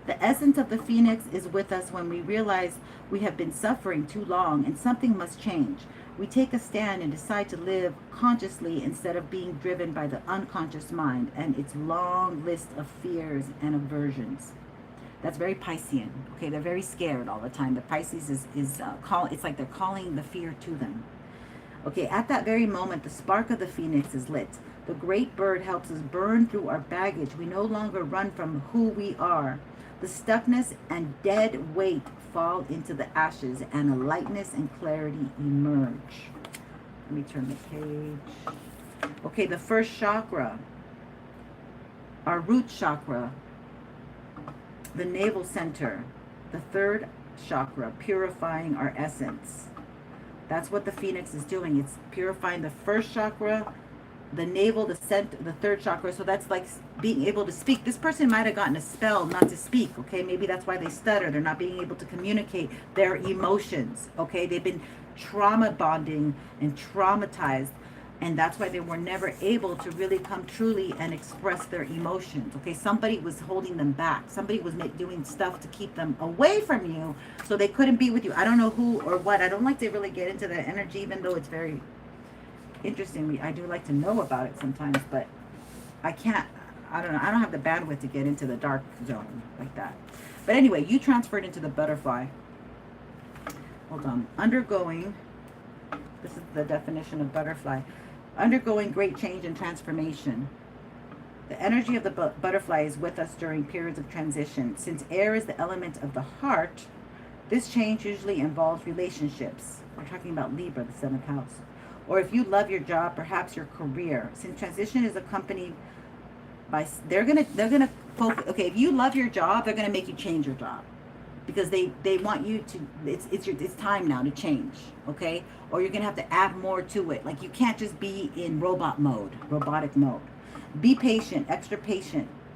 The essence of the Phoenix is with us when we realize we have been suffering too long and something must change. We take a stand and decide to live consciously instead of being driven by the unconscious mind and its long list of fears and aversions. That's very Piscean. Okay, they're very scared all the time. The Pisces is it's like they're calling the fear to them. Okay, at that very moment, the spark of the Phoenix is lit. The great bird helps us burn through our baggage. We no longer run from who we are. The stuckness and dead weight fall into the ashes, and a lightness and clarity emerge. Let me turn the page. Okay, the first chakra, our root chakra, the navel center, the third chakra, purifying our essence. That's what the Phoenix is doing. It's purifying the first chakra, the navel, the center, the third chakra. So that's like being able to speak. This person might have gotten a spell not to speak. Okay, maybe that's why they stutter. They're not being able to communicate their emotions. Okay, they've been trauma bonding and traumatized, and that's why they were never able to really come truly and express their emotions. Okay, somebody was holding them back. Somebody was doing stuff to keep them away from you, so they couldn't be with you. I don't know who or what. I don't like to really get into that energy, even though it's very interesting. I do like to know about it sometimes, but I can't. I don't know. I don't have the bandwidth to get into the dark zone like that. But anyway, you transferred into the butterfly. Hold on. Undergoing. This is the definition of butterfly. Undergoing great change and transformation. The energy of the butterfly is with us during periods of transition. Since air is the element of the heart, this change usually involves relationships. We're talking about Libra, the 7th house. Or if you love your job, perhaps your career. Since transition is accompanied by, they're gonna focus. Okay, if you love your job, they're gonna make you change your job, because they want you to, it's time now to change. Okay, or you're gonna have to add more to it. Like, you can't just be in robotic mode. Be patient,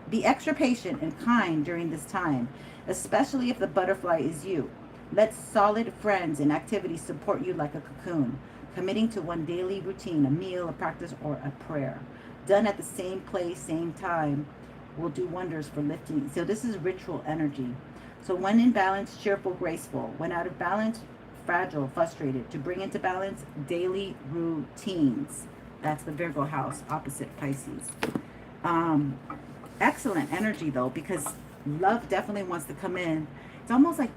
be extra patient and kind during this time, especially if the butterfly is you. Let solid friends and activities support you like a cocoon. Committing to one daily routine, a meal, a practice, or a prayer, done at the same place, same time, will do wonders for lifting. So this is ritual energy. So when in balance, cheerful, graceful. When out of balance, fragile, frustrated. To bring into balance, daily routines. That's the Virgo house, opposite Pisces. Excellent energy though, because love definitely wants to come in. It's almost like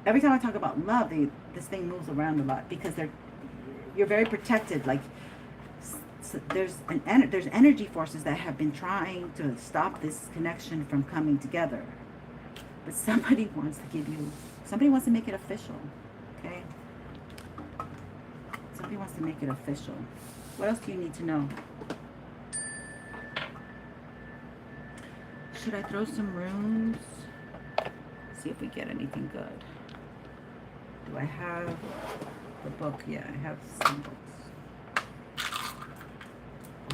every time I talk about love, this thing moves around a lot, because you're very protected. Like, so there's energy forces that have been trying to stop this connection from coming together. But somebody wants to make it official. Okay? Somebody wants to make it official. What else do you need to know? Should I throw some runes? See if we get anything good. Do I have the book? Yeah, I have some books.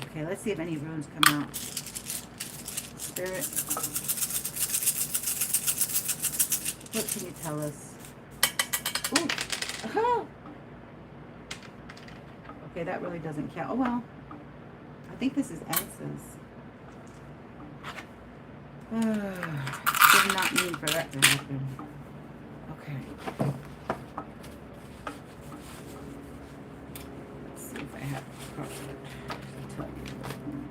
Okay, let's see if any runes come out. Spirit, what can you tell us? Ooh, aha! Okay, that really doesn't count. Oh well, I think this is answers. Did not mean for that to happen. Okay. Let's see if I have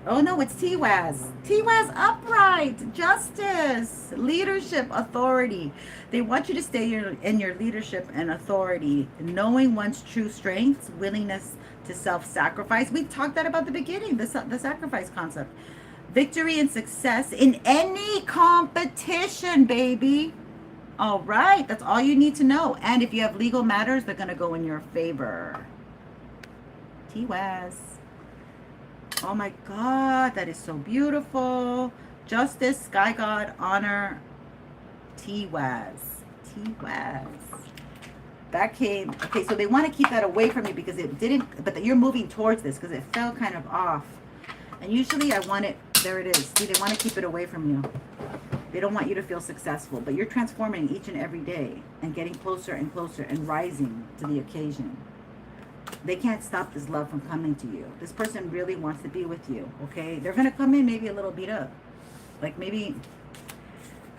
oh no, it's TWAS. TWAS upright, justice, leadership, authority. They want you to stay in your leadership and authority, knowing one's true strengths, willingness to self-sacrifice. We talked that about the beginning, the sacrifice concept. Victory and success in any competition, baby. All right, that's all you need to know. And if you have legal matters, they're going to go in your favor. T-Waz. Oh my God, that is so beautiful. Justice, Sky God, Honor, T-Waz. T-Waz. That came, okay, so they want to keep that away from you because it didn't, but you're moving towards this because it fell kind of off. And usually I want it, there it is. See, they want to keep it away from you. They don't want you to feel successful, but you're transforming each and every day and getting closer and closer and rising to the occasion. They can't stop this love from coming to you. This person really wants to be with you, okay? They're going to come in maybe a little beat up. Like maybe,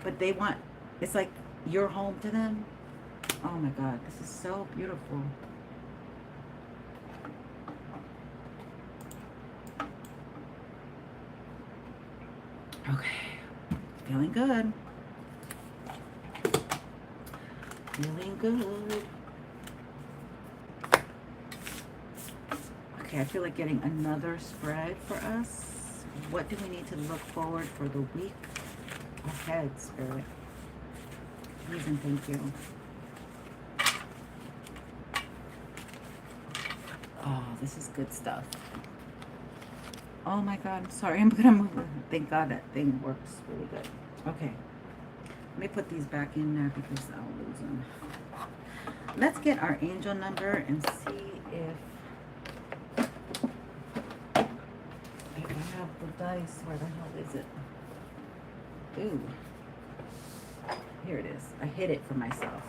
but they want, it's like you're home to them. Oh my God, this is so beautiful. Okay, feeling good. Feeling good. Okay, I feel like getting another spread for us. What do we need to look forward for the week ahead, Spirit? Please and thank you. Oh, this is good stuff. Oh my God, I'm sorry. I'm gonna move it. Thank God that thing works really good. Okay. Let me put these back in there because I'll lose them. Let's get our angel number and see if I have the dice. Where the hell is it? Ooh. Here it is. I hid it for myself.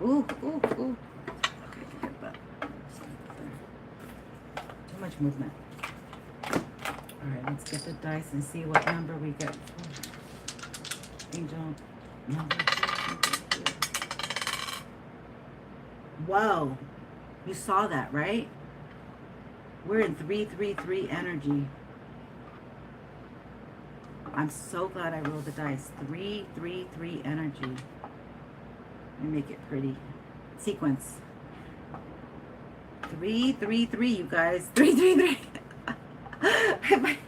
Ooh. Okay, get that. Too much movement. Alright, let's get the dice and see what number we get. Angel number 2. Whoa. You saw that, right? We're in 333 energy. I'm so glad I rolled the dice. 333 energy. Let me make it pretty. Sequence. 333, you guys. 333. If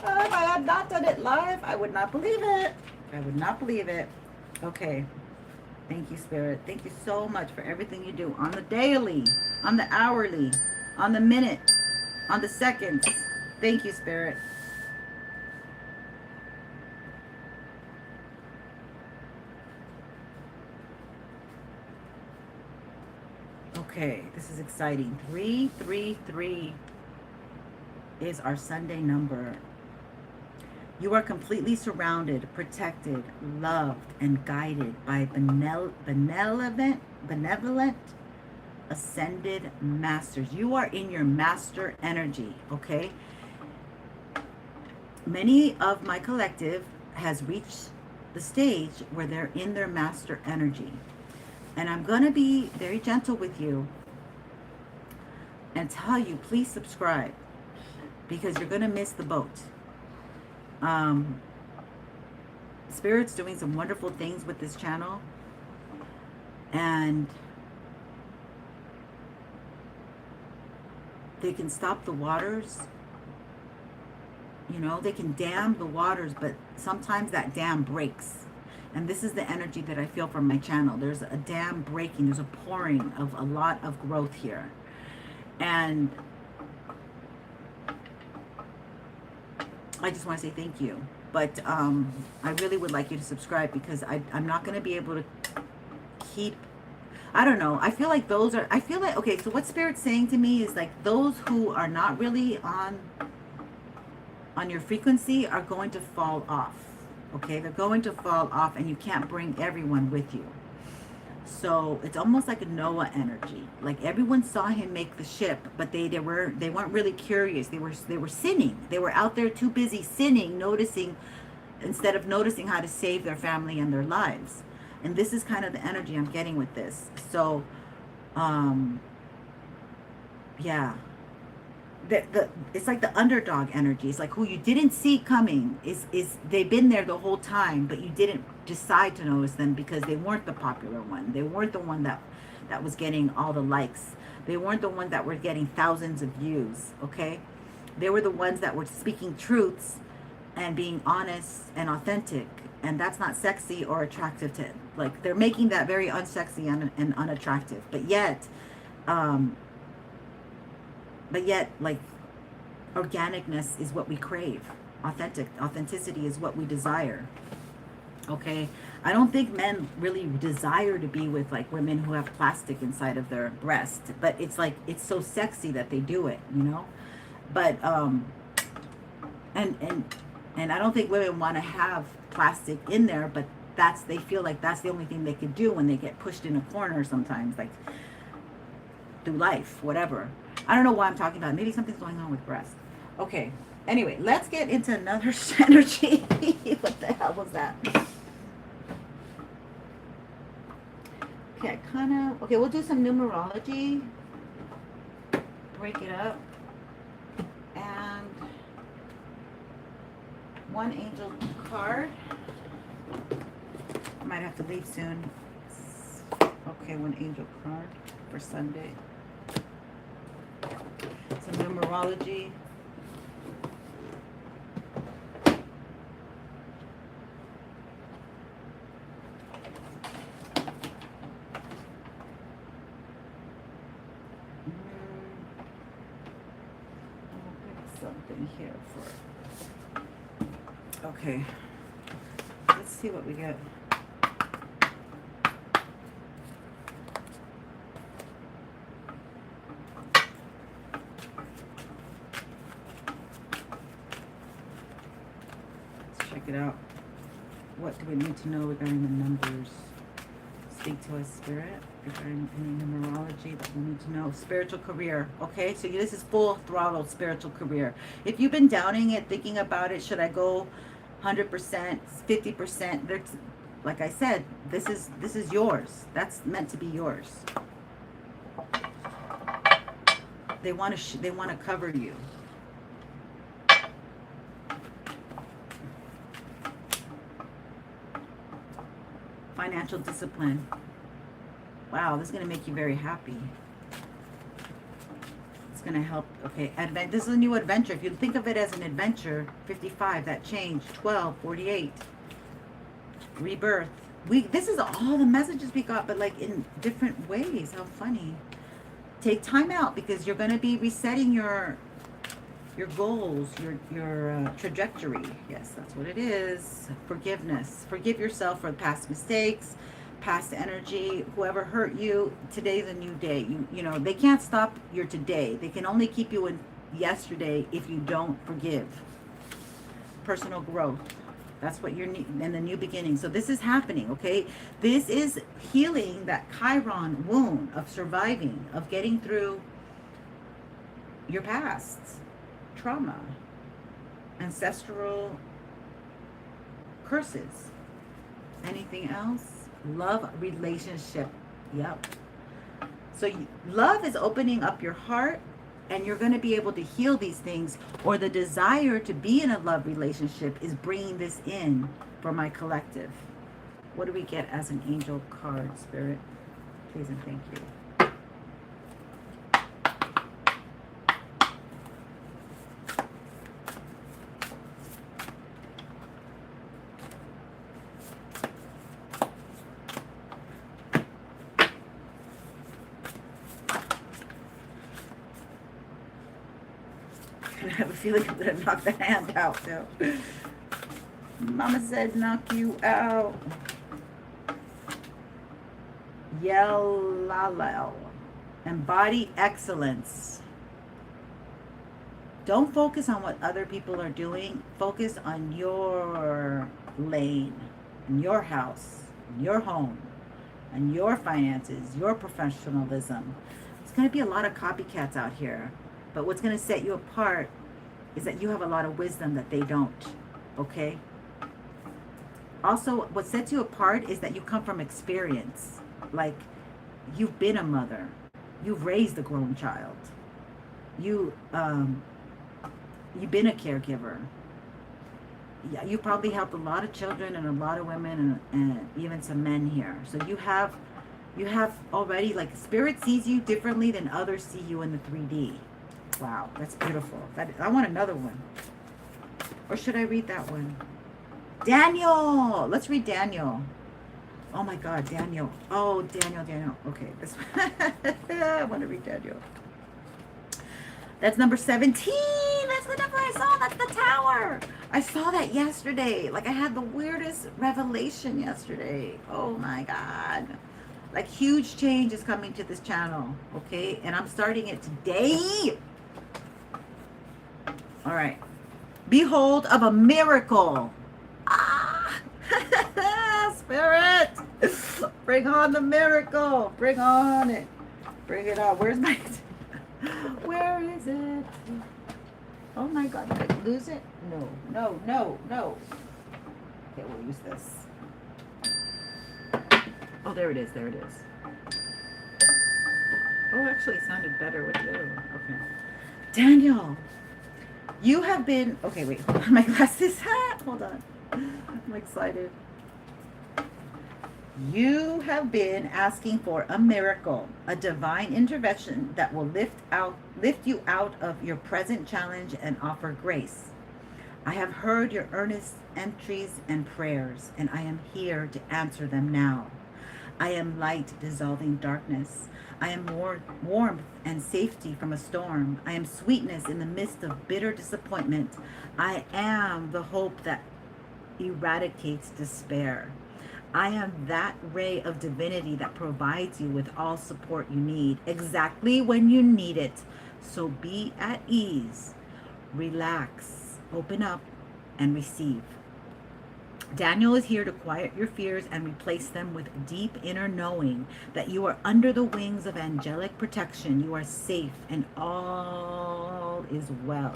I had not done it live, I would not believe it. I would not believe it. Okay. Thank you, Spirit. Thank you so much for everything you do on the daily, on the hourly, on the minute, on the seconds. Thank you, Spirit. Okay, this is exciting. 333 is our Sunday number. You are completely surrounded, protected, loved, and guided by benevolent, ascended masters. You are in your master energy, okay? Many of my collective has reached the stage where they're in their master energy. And I'm going to be very gentle with you and tell you, please subscribe because you're going to miss the boat. Spirit's doing some wonderful things with this channel. And they can stop the waters. You know, they can dam the waters, but sometimes that dam breaks. And this is the energy that I feel from my channel. There's a dam breaking. There's a pouring of a lot of growth here. And I just want to say thank you. But I really would like you to subscribe because I'm not going to be able to keep... I don't know. I feel like those are... I feel like... Okay, so what Spirit's saying to me is like those who are not really on your frequency are going to fall off. Okay, they're going to fall off and you can't bring everyone with you. So it's almost like a Noah energy. Like everyone saw him make the ship, but they weren't really curious. They were sinning. They were out there too busy sinning, instead of noticing how to save their family and their lives. And this is kind of the energy I'm getting with this. So yeah. It's like the underdog energy. It's like who you didn't see coming is they've been there the whole time, but you didn't decide to notice them because they weren't the popular one. They weren't the one that was getting all the likes. They weren't the one that were getting thousands of views. Okay, they were the ones that were speaking truths and being honest and authentic, and that's not sexy or attractive to, like, they're making that very unsexy and unattractive, um but yet, like, organicness is what we crave. Authenticity is what we desire. Okay, I don't think men really desire to be with, like, women who have plastic inside of their breast, but it's like, it's so sexy that they do it, you know. But and I don't think women want to have plastic in there, but they feel like that's the only thing they could do when they get pushed in a corner sometimes, like, through life, whatever. I don't know why I'm talking about it. Maybe something's going on with breast. Okay, anyway, let's get into another energy. What the hell was that? Okay, we'll do some numerology, break it up, and one angel card. I might have to leave soon. Okay, one angel card for Sunday. Some numerology. Something here for, okay, let's see what we get. Let's check it out. What do we need to know regarding the numbers? Speak to us, Spirit, regarding any numerology that we need to know. Spiritual career. Okay, so this is full throttle spiritual career. If you've been doubting it, thinking about it, should I go 100%, 50%? Like I said, this is yours. That's meant to be yours. They want to cover you. Financial discipline. Wow, this is going to make you very happy. It's going to help. Okay, this is a new adventure. If you think of it as an adventure, 55, that change, 12, 48, rebirth. This is all the messages we got, but like in different ways. How funny. Take time out, because you're going to be resetting your goals, your trajectory. Yes, that's what it is. Forgiveness. Forgive yourself for past mistakes, past energy, whoever hurt you. Today's a new day. You know, they can't stop your today. They can only keep you in yesterday if you don't forgive. Personal growth. That's what you're in the new beginning. So this is happening, okay? This is healing that Chiron wound of surviving, of getting through your past trauma, ancestral curses. Anything else? Love, relationship. Yep. So love is opening up your heart, and you're going to be able to heal these things, or the desire to be in a love relationship is bringing this in for my collective. What do we get as an angel card, Spirit? Please and thank you. I have a feeling I'm going to knock the hand out, too. Mama said knock you out. Yellalel. Embody excellence. Don't focus on what other people are doing. Focus on your lane, in your house, in your home, and your finances, your professionalism. There's going to be a lot of copycats out here. But what's going to set you apart is that you have a lot of wisdom that they don't, okay? Also, what sets you apart is that you come from experience. Like, you've been a mother. You've raised a grown child. You've been a caregiver. Yeah, you probably helped a lot of children and a lot of women and even some men here. So you have already, like, Spirit sees you differently than others see you in the 3D. Wow, that's beautiful. I want another one. Or should I read that one? Daniel! Let's read Daniel. Oh my God, Daniel. Oh, Daniel. Okay, this one. I want to read Daniel. That's number 17. That's the number I saw. That's the tower. I saw that yesterday. Like, I had the weirdest revelation yesterday. Oh my God. Like, huge change is coming to this channel. Okay? And I'm starting it today. All right. Behold of a miracle. Ah! Spirit. Bring on the miracle. Bring on it. Bring it on. Where's my... Where is it? Oh my God, did I lose it? No. Okay, we'll use this. Oh, there it is. Oh, actually, it sounded better with the other one. Okay. Daniel, you have been... Okay, wait. Hold on, my glasses. Hold on. I'm excited. You have been asking for a miracle, a divine intervention that will lift you out of your present challenge and offer grace. I have heard your earnest entries and prayers, and I am here to answer them now. I am light dissolving darkness. I am warmth and safety from a storm. I am sweetness in the midst of bitter disappointment. I am the hope that eradicates despair. I am that ray of divinity that provides you with all support you need, exactly when you need it. So be at ease, relax, open up, and receive. Daniel is here to quiet your fears and replace them with deep inner knowing that you are under the wings of angelic protection. You are safe and all is well.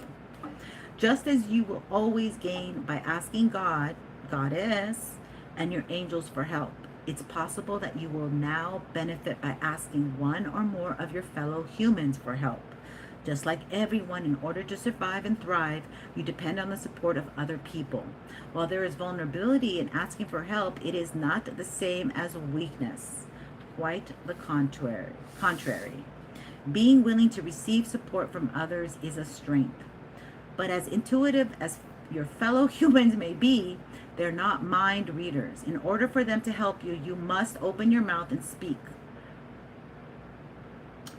Just as you will always gain by asking God, Goddess, and your angels for help, it's possible that you will now benefit by asking one or more of your fellow humans for help. Just like everyone, in order to survive and thrive, you depend on the support of other people. While there is vulnerability in asking for help, it is not the same as weakness. Quite the contrary. Being willing to receive support from others is a strength. But as intuitive as your fellow humans may be, they're not mind readers. In order for them to help you, you must open your mouth and speak.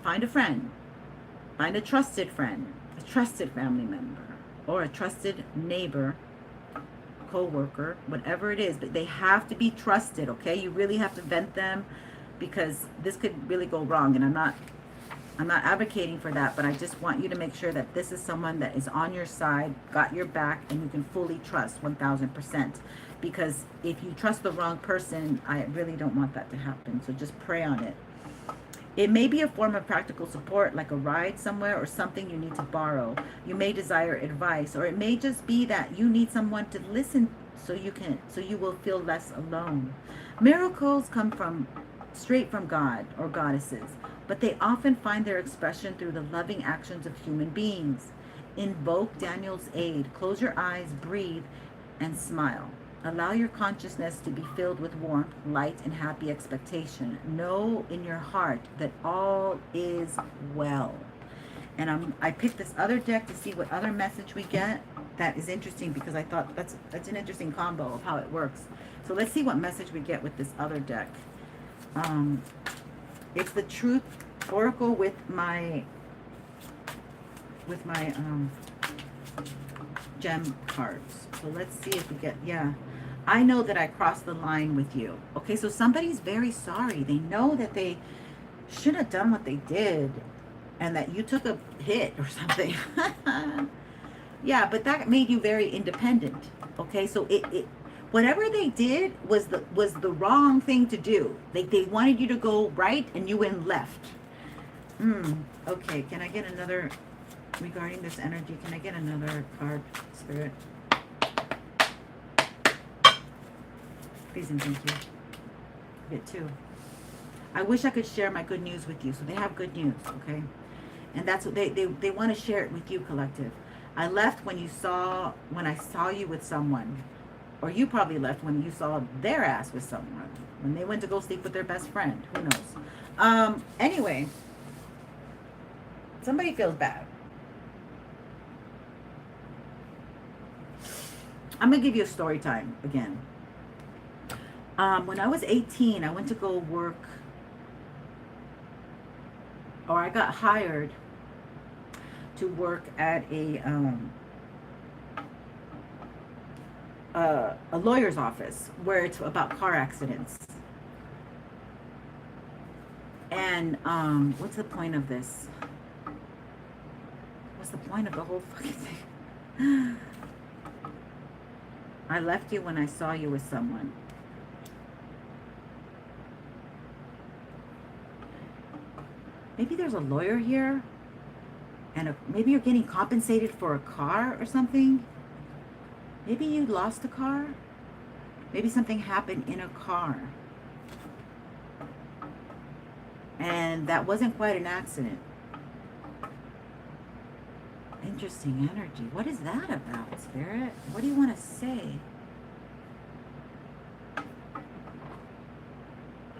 Find a friend. Find a trusted friend, a trusted family member, or a trusted neighbor, co-worker, whatever it is. But they have to be trusted, okay? You really have to vent them, because this could really go wrong. And I'm not advocating for that, but I just want you to make sure that this is someone that is on your side, got your back, and you can fully trust 1000%. Because if you trust the wrong person, I really don't want that to happen. So just pray on it. It may be a form of practical support, like a ride somewhere or something you need to borrow. You may desire advice, or it may just be that you need someone to listen so you will feel less alone. Miracles come straight from God or goddesses, but they often find their expression through the loving actions of human beings. Invoke Daniel's aid. Close your eyes, breathe, and smile. Allow your consciousness to be filled with warmth, light, and happy expectation. Know in your heart that all is well. And I picked this other deck to see what other message we get. That is interesting, because I thought that's an interesting combo of how it works. So let's see what message we get with this other deck. It's the Truth Oracle with my gem cards. So let's see if we get, yeah. I know that I crossed the line with you. Okay, so somebody's very sorry. They know that they should have done what they did, and that you took a hit or something. Yeah, but that made you very independent. Okay, so it whatever they did was the wrong thing to do. They wanted you to go right, and you went left. Okay, can I get another, regarding this energy, can I get another card, Spirit? Please and thank you. Get two. I wish I could share my good news with you. So they have good news, okay? And that's what they want to share it with you, collective. I left when I saw you with someone. Or you probably left when you saw their ass with someone. When they went to go sleep with their best friend. Who knows? Anyway. Somebody feels bad. I'm going to give you a story time again. When I was 18, I went to go work, or I got hired to work at a lawyer's office where it's about car accidents. And what's the point of this? What's the point of the whole fucking thing? I left you when I saw you with someone. Maybe there's a lawyer here, and maybe you're getting compensated for a car or something. Maybe you lost a car. Maybe something happened in a car. And that wasn't quite an accident. Interesting energy. What is that about, Spirit? What do you want to say?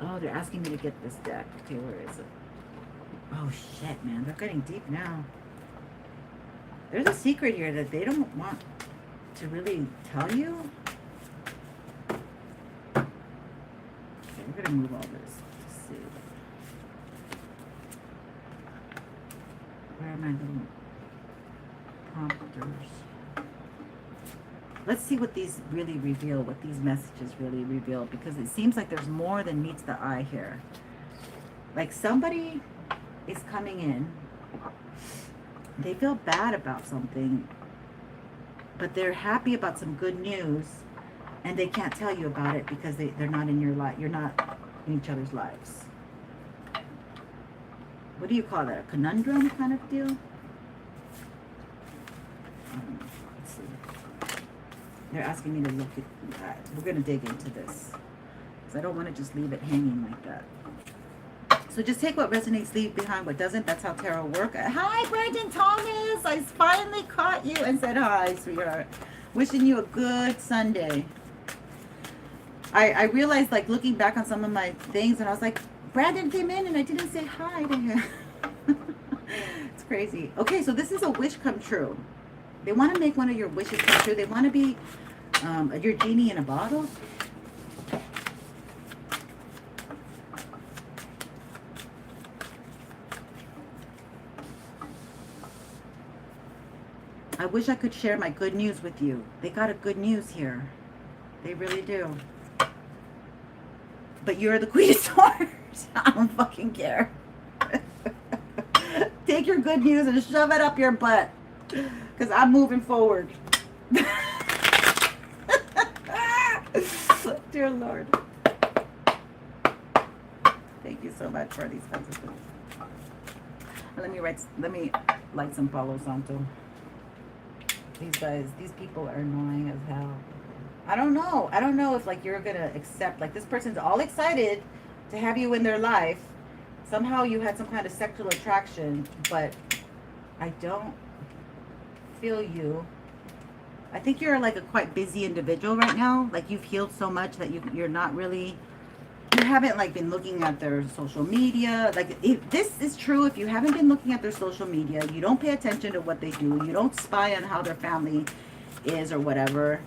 Oh, they're asking me to get this deck. Okay, where is it? Oh, shit, man. They're getting deep now. There's a secret here that they don't want to really tell you. Okay, we're going to move all this. Let's see. Where are my little prompters? Let's see what these really reveal, what these messages really reveal, because it seems like there's more than meets the eye here. Like somebody is coming in, they feel bad about something, but they're happy about some good news, and they can't tell you about it because they're not in your life. You're not in each other's lives. What do you call that? A conundrum kind of deal? Let's see. They're asking me to look at that. We're going to dig into this, because I don't want to just leave it hanging like that. So just take what resonates, leave behind what doesn't. That's how tarot works. Hi, Brandon Thomas. I finally caught you and said hi, sweetheart. Wishing you a good Sunday. I realized, like, looking back on some of my things, and I was like, Brandon came in and I didn't say hi to him. It's crazy. Okay, so this is a wish come true. They want to make one of your wishes come true. They want to be your genie in a bottle. I wish I could share my good news with you. They got a good news here. They really do. But you're the Queen of Swords. I don't fucking care. Take your good news and shove it up your butt. Because I'm moving forward. Dear Lord. Thank you so much for these kinds of things. Let me light some Palo Santo. These people are annoying as hell. I don't know if, like, you're gonna accept, like, this person's all excited to have you in their life. Somehow you had some kind of sexual attraction, but I don't feel you. I think you're, like, a quite busy individual right now. Like, you've healed so much that you're not really, you haven't, like, been looking at their social media. Like, if this is true, if you haven't been looking at their social media, you don't pay attention to what they do, you don't spy on how their family is or whatever.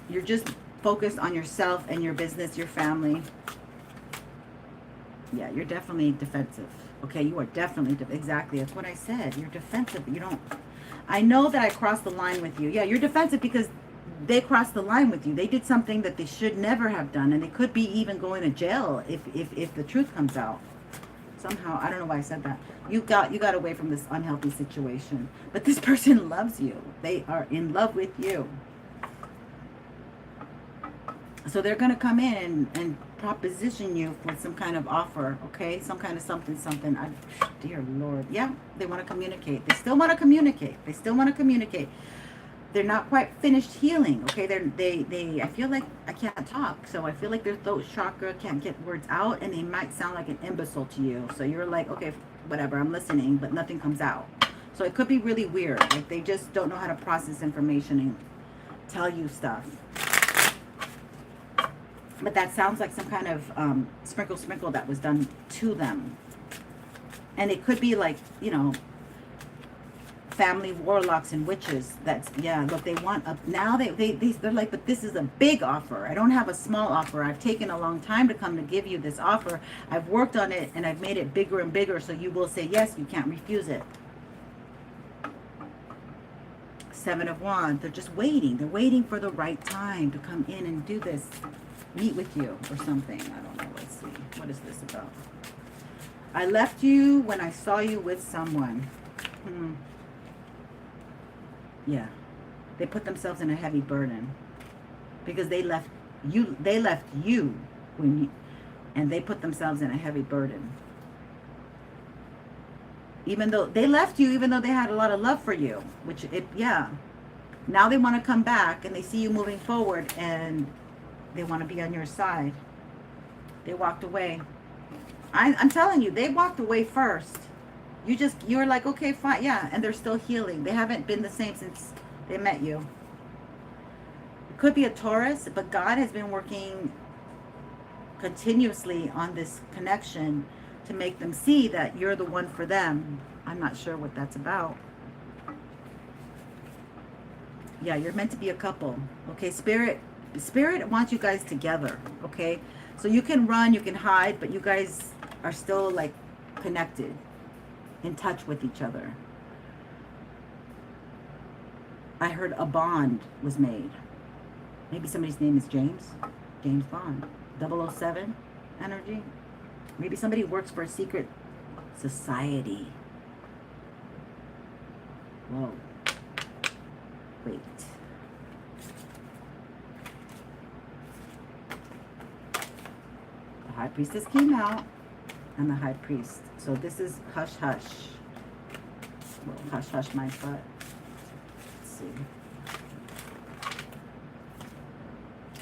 You're just focused on yourself and your business, your family. Yeah, you're definitely defensive. Okay, you are definitely, exactly. That's what I said. You're defensive. You don't, I know that I crossed the line with you. Yeah, you're defensive because they crossed the line with you. They did something that they should never have done, and they could be even going to jail if the truth comes out. Somehow, I don't know why I said that. You got away from this unhealthy situation. But this person loves you. They are in love with you. So they're going to come in and proposition you with some kind of offer, okay? Some kind of something. Dear Lord. Yeah, they want to communicate. They still want to communicate. They're not quite finished healing, okay? I feel like I can't talk, so I feel like their throat chakra can't get words out, and they might sound like an imbecile to you. So you're like, okay, whatever, I'm listening, but nothing comes out. So it could be really weird. Like, they just don't know how to process information and tell you stuff. But that sounds like some kind of sprinkle that was done to them. And it could be like, you know, family warlocks and witches. That's, yeah, look, they want up now. They're like, but this is a big offer. I don't have a small offer. I've taken a long time to come to give you this offer. I've worked on it and I've made it bigger and bigger, so you will say yes. You can't refuse it. Seven of Wands. They're just waiting. They're waiting for the right time to come in and do this, meet with you or something. I don't know. Let's see, what is this about? I left you when I saw you with someone. Yeah, they put themselves in a heavy burden because they left you. They left you when you, and they put themselves in a heavy burden. Even though they left you, even though they had a lot of love for you, which yeah. Now they want to come back and they see you moving forward and they want to be on your side. They walked away. I'm telling you, they walked away first. You're like, okay, fine, yeah, and they're still healing. They haven't been the same since they met you. It could be a Taurus, but God has been working continuously on this connection to make them see that you're the one for them. I'm not sure what that's about. Yeah, you're meant to be a couple. Okay, Spirit wants you guys together, okay? So you can run, you can hide, but you guys are still like connected, in touch with each other. I heard a bond was made. Maybe somebody's name is James Bond. 007 energy. Maybe somebody works for a secret society. Whoa. Wait. The High Priestess came out. And the High Priest. So this is hush hush. Well, hush hush my butt. Let's see.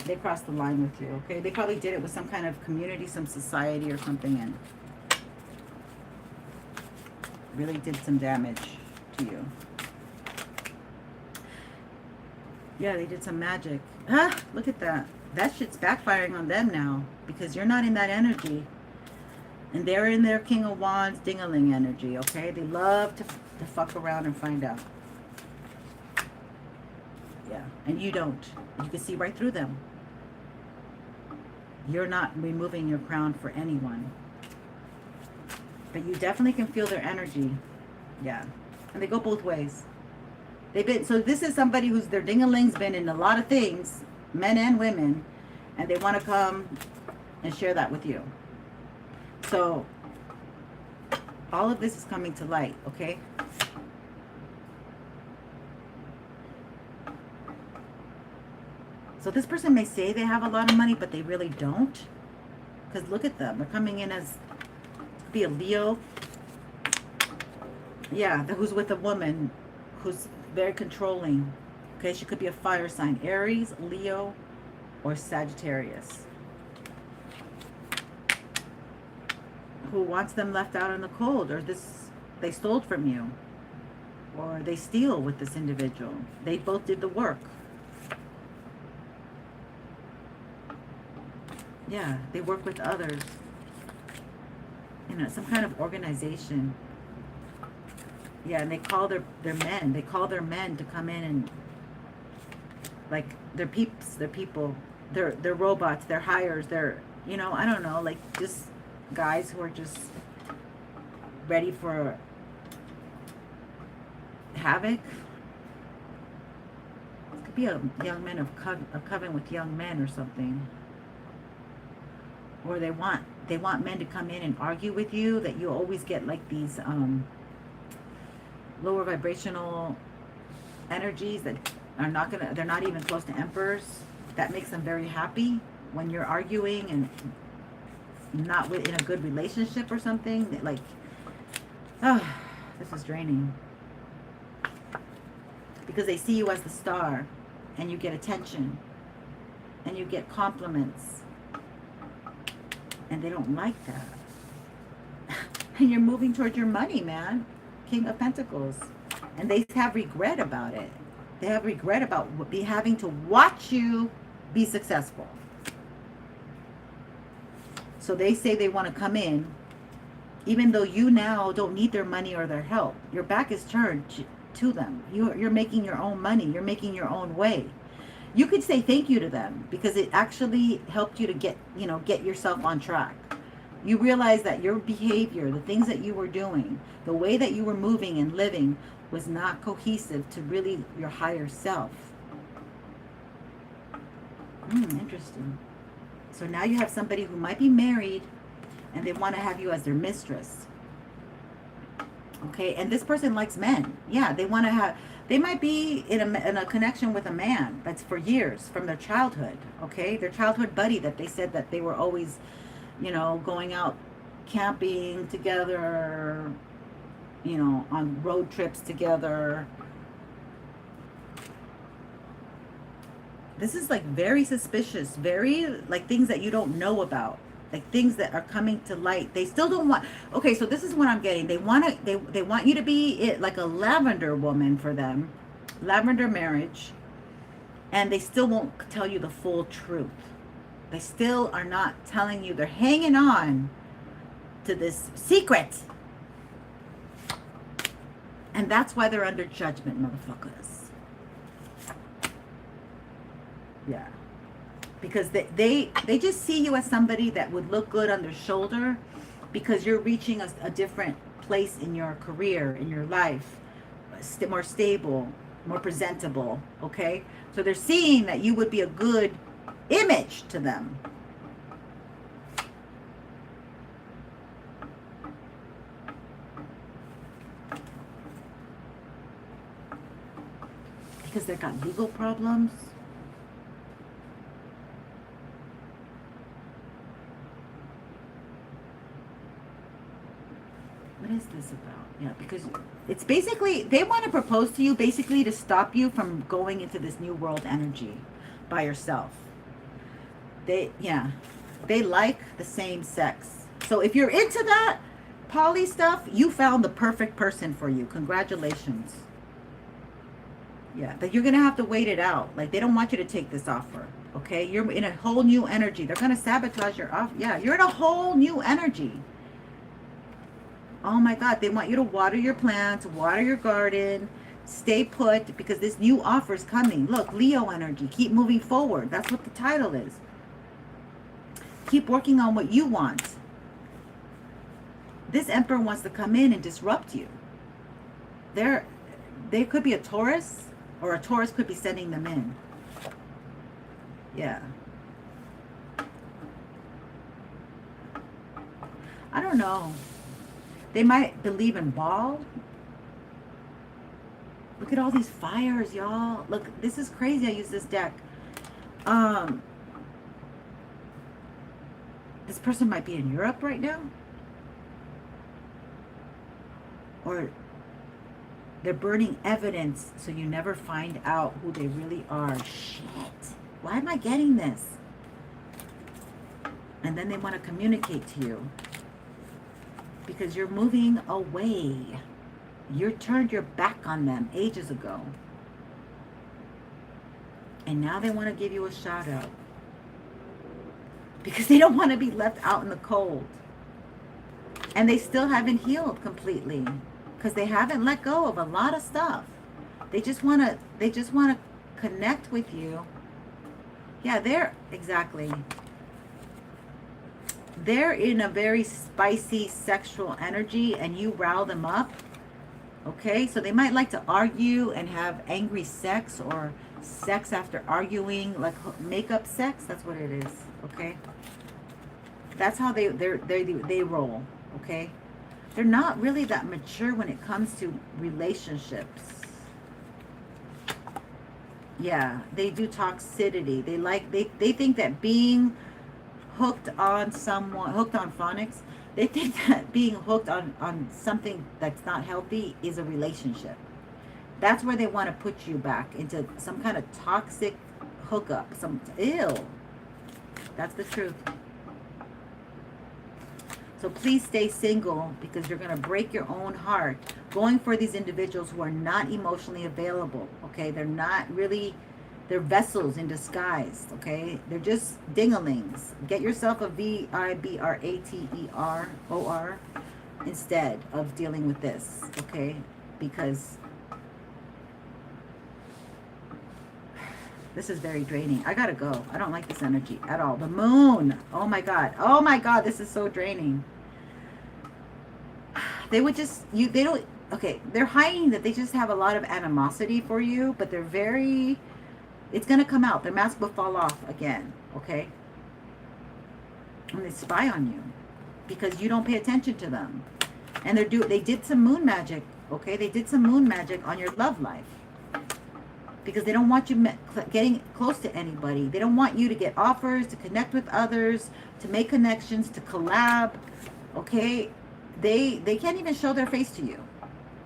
They crossed the line with you, okay? They probably did it with some kind of community, some society or something, and really did some damage to you. Yeah, they did some magic. Ah, look at that. That shit's backfiring on them now because you're not in that energy. And they're in their King of Wands ding-a-ling energy, okay? They love to fuck around and find out. Yeah, and you don't. You can see right through them. You're not removing your crown for anyone. But you definitely can feel their energy. Yeah. And they go both ways. So this is somebody who's, their ding-a-ling's been in a lot of things, men and women, and they want to come and share that with you. So all of this is coming to light, okay? So this person may say they have a lot of money, but they really don't. Because look at them. They're coming in as, could be a Leo. Yeah, who's with a woman who's very controlling. Okay, she could be a fire sign. Aries, Leo, or Sagittarius. Who wants them left out in the cold, or they stole from you, or they steal with this individual. They both did the work. Yeah, they work with others. You know, some kind of organization. Yeah, and they call their men. They call their men to come in and, like, they're peeps, they're people, they're robots, they're hires, they're, you know, I don't know, like, just guys who are just ready for havoc. It could be a young man of coven with young men or something. Or they want men to come in and argue with you, that you always get like these lower vibrational energies that are not gonna, they're not even close to emperors. That makes them very happy when you're arguing and not in a good relationship or something. Like, oh, this is draining. Because they see you as the star and you get attention and you get compliments, and they don't like that. And you're moving towards your money, man. King of Pentacles. And they have regret about it. They have regret about having to watch you be successful. So they say they want to come in, even though you now don't need their money or their help. Your back is turned to them. You're making your own money. You're making your own way. You could say thank you to them because it actually helped you to get yourself on track. You realize that your behavior, the things that you were doing, the way that you were moving and living was not cohesive to really your higher self. Interesting. So now you have somebody who might be married and they want to have you as their mistress. Okay, and this person likes men. Yeah, they want to have, they might be in a connection with a man that's for years from their childhood. Okay, their childhood buddy that they said that they were always, going out camping together, on road trips together. This is like very suspicious, very like things that you don't know about. Like things that are coming to light. They still don't want. Okay, so this is what I'm getting. They want you to be like a lavender woman for them, lavender marriage, and they still won't tell you the full truth. They still are not telling you. They're hanging on to this secret, and that's why they're under judgment, motherfuckers. Yeah. Because they just see you as somebody that would look good on their shoulder because you're reaching a different place in your career, in your life, more stable, more presentable, okay? So they're seeing that you would be a good image to them. Because they've got legal problems. What is this about? Yeah, because it's basically, they want to propose to you basically to stop you from going into this new world energy by yourself. They like the same sex. So if you're into that poly stuff, you found the perfect person for you. Congratulations. Yeah, but you're going to have to wait it out. Like, they don't want you to take this offer. Okay? You're in a whole new energy. They're going to sabotage your offer. Yeah, you're in a whole new energy. Oh my God, they want you to water your plants, water your garden, stay put, because this new offer is coming. Look, Leo energy, keep moving forward. That's what the title is. Keep working on what you want. This Emperor wants to come in and disrupt you. They could be a Taurus, or a Taurus could be sending them in. Yeah. I don't know. They might believe in Baal. Look at all these fires, y'all. Look, this is crazy. I use this deck. This person might be in Europe right now. Or they're burning evidence so you never find out who they really are. Shit. Why am I getting this? And then they want to communicate to you. Because you're moving away. You turned your back on them ages ago. And now they want to give you a shout out. Because they don't want to be left out in the cold. And they still haven't healed completely. Because they haven't let go of a lot of stuff. They just want to connect with you. Yeah, exactly. They're in a very spicy sexual energy and you rile them up. Okay, so they might like to argue and have angry sex or sex after arguing, like makeup sex. That's what it is. Okay, that's how they roll. Okay, they're not really that mature when it comes to relationships. Yeah, they do toxicity. They think that being hooked on someone, hooked on phonics, they think that being hooked on something that's not healthy is a relationship. That's where they want to put you back into some kind of toxic hookup. Ew. That's the truth. So please stay single because you're going to break your own heart going for these individuals who are not emotionally available. Okay, they're not really, they're vessels in disguise. Okay, they're just dinglings. Get yourself a VIBRATEROR instead of dealing with this. Okay, because This is very draining. I gotta go. I don't like this energy at all. The moon. Oh my God. Oh my God. This is so draining. They would just, they don't, okay, they're hiding that they just have a lot of animosity for you, but they're very, it's going to come out. Their mask will fall off again, okay? And they spy on you because you don't pay attention to them. And they did some moon magic, okay? They did some moon magic on your love life because they don't want you getting close to anybody. They don't want you to get offers, to connect with others, to make connections, to collab, okay? They can't even show their face to you.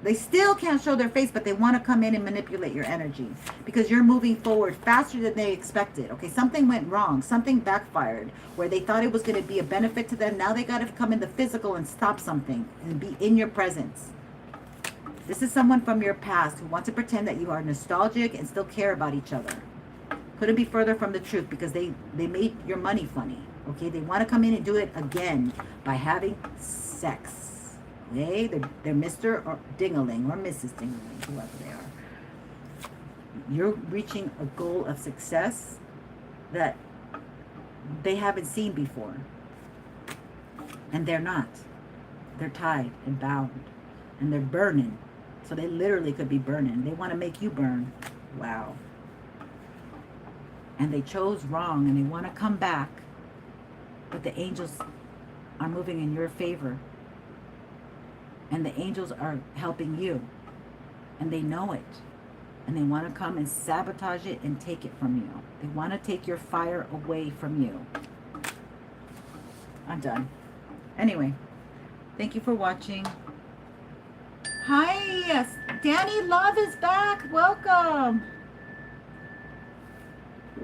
They still can't show their face, but they want to come in and manipulate your energy because you're moving forward faster than they expected. Okay, something went wrong. Something backfired where they thought it was going to be a benefit to them. Now they got to come in the physical and stop something and be in your presence. This is someone from your past who wants to pretend that you are nostalgic and still care about each other. Couldn't be further from the truth because they made your money funny. Okay, they want to come in and do it again by having sex. Okay, they're Mr. or Dingaling or Mrs. Dingaling, whoever they are. You're reaching a goal of success that they haven't seen before. And they're not. They're tied and bound. And they're burning. So they literally could be burning. They want to make you burn. Wow. And they chose wrong and they want to come back. But the angels are moving in your favor. And the angels are helping you. And they know it. And they want to come and sabotage it and take it from you. They want to take your fire away from you. I'm done. Anyway, thank you for watching. Hi, yes, Danny Love is back. Welcome.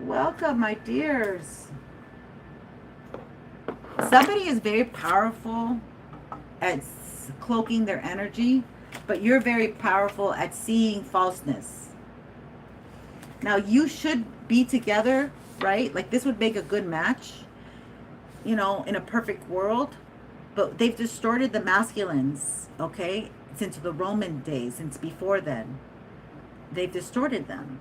Welcome, my dears. Somebody is very powerful at cloaking their energy, but you're very powerful at seeing falseness. Now, you should be together, right? Like, this would make a good match, you know, in a perfect world. But they've distorted the masculines, okay? Since the Roman days, since before then. They've distorted them.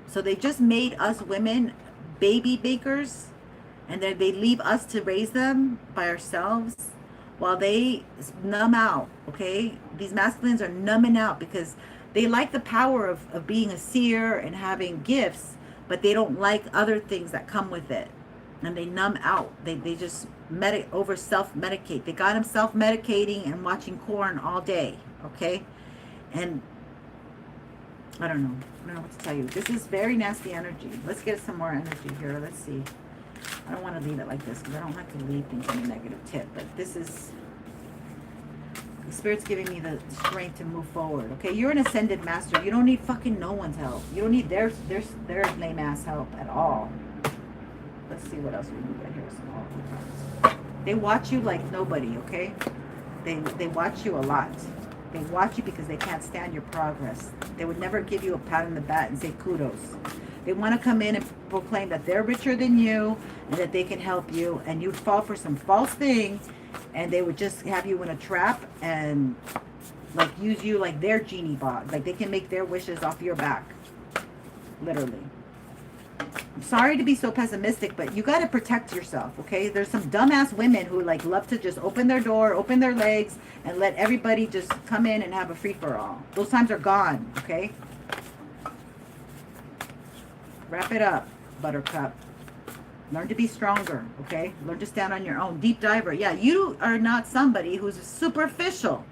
So they just made us women baby bakers, and then they leave us to raise them by ourselves while they numb out, okay? These masculines are numbing out because they like the power of being a seer and having gifts, but they don't like other things that come with it. And they numb out. They just self-medicate. They got them self-medicating and watching porn all day, okay? And I don't know what to tell you. This is very nasty energy. Let's get some more energy here. Let's see. I don't want to leave it like this because I don't like to leave things on a negative tip. But this is, the Spirit's giving me the strength to move forward. Okay, you're an ascended master. You don't need fucking no one's help. You don't need their lame ass help at all. Let's see what else we can get here. They watch you like nobody. Okay, they watch you a lot. They watch you because they can't stand your progress. They would never give you a pat on the back and say kudos. They want to come in and proclaim that they're richer than you and that they can help you, and you'd fall for some false thing, and they would just have you in a trap and like use you like their genie box. Like they can make their wishes off your back. Literally. I'm sorry to be so pessimistic, but you got to protect yourself, okay? There's some dumbass women who like love to just open their door, open their legs, and let everybody just come in and have a free-for-all. Those times are gone, okay? Wrap it up, Buttercup. Learn to be stronger, okay? Learn to stand on your own. Deep diver. Yeah, you are not somebody who's superficial.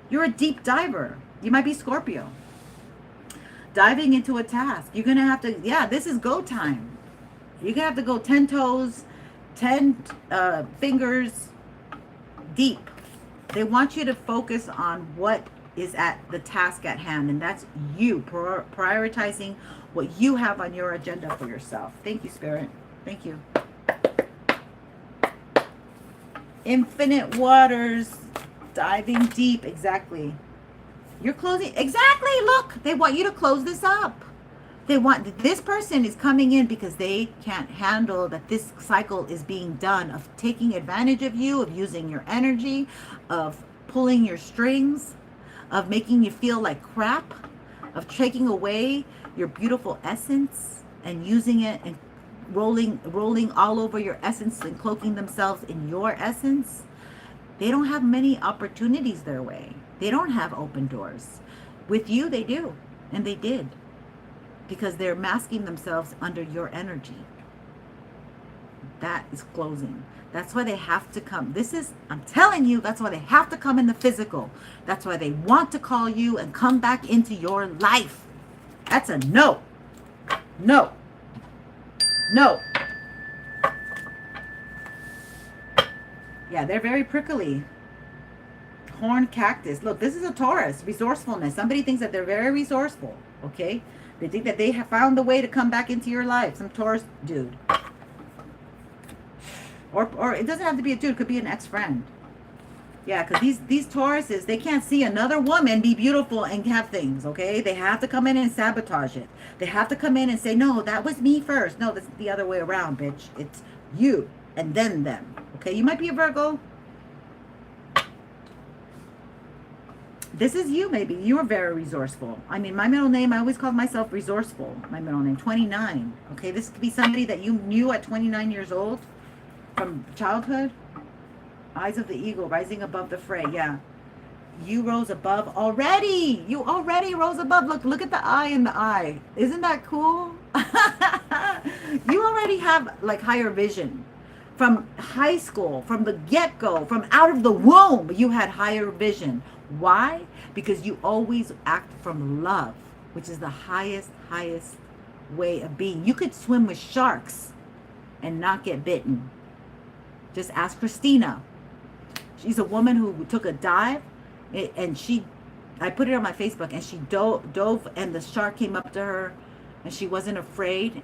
You're a deep diver. You might be Scorpio. Diving into a task. You're going to have to, yeah, this is go time. You're going to have to go 10 toes, 10 fingers deep. They want you to focus on what is at the task at hand, and that's you prioritizing what you have on your agenda for yourself. Thank you, Spirit. Thank you. Infinite waters, diving deep. Exactly. You're closing. Exactly. Look, they want you to close this up. They want, this person is coming in because they can't handle that this cycle is being done of taking advantage of you, of using your energy, of pulling your strings, of making you feel like crap, of taking away your beautiful essence. and using it and rolling all over your essence and cloaking themselves in your essence, they don't have many opportunities their way. They don't have open doors. With you, they do. And they did. Because they're masking themselves under your energy. That is closing. That's why they have to come. I'm telling you, that's why they have to come in the physical. That's why they want to call you and come back into your life. That's a no. No. No. Yeah, they're very prickly. Horned cactus. Look, this is a Taurus. Resourcefulness. Somebody thinks that they're very resourceful. Okay? They think that they have found a way to come back into your life. Some Taurus dude. Or it doesn't have to be a dude. It could be an ex-friend. Yeah, because these Tauruses, they can't see another woman be beautiful and have things, okay? They have to come in and sabotage it. They have to come in and say, no, that was me first. No, that's the other way around, bitch. It's you and then them. Okay, you might be a Virgo. This is you, maybe. You are very resourceful. I mean, my middle name, I always call myself resourceful. My middle name, 29. Okay, this could be somebody that you knew at 29 years old from childhood. Eyes of the eagle, rising above the fray. Yeah. You rose above already. You already rose above. Look at the eye in the eye. Isn't that cool? You already have like higher vision. From high school, from the get-go, from out of the womb, you had higher vision. Why? Because you always act from love, which is the highest way of being. You could swim with sharks and not get bitten. Just ask Christina. She's a woman who took a dive, and I put it on my Facebook, and she dove, and the shark came up to her, and she wasn't afraid,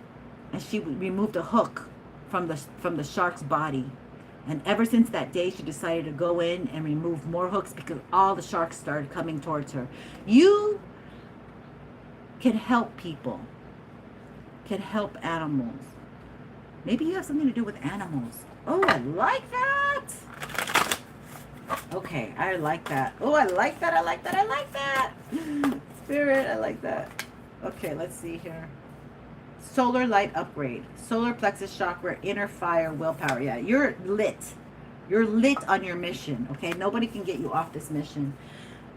and she removed a hook from the shark's body. And ever since that day, she decided to go in and remove more hooks because all the sharks started coming towards her. You can help people, can help animals. Maybe you have something to do with animals. Oh, I like that. Okay, I like that. Oh, I like that. I like that. I like that. Spirit, I like that. Okay, let's see here. Solar light upgrade. Solar plexus chakra, inner fire, willpower. Yeah, you're lit. You're lit on your mission. Okay, nobody can get you off this mission.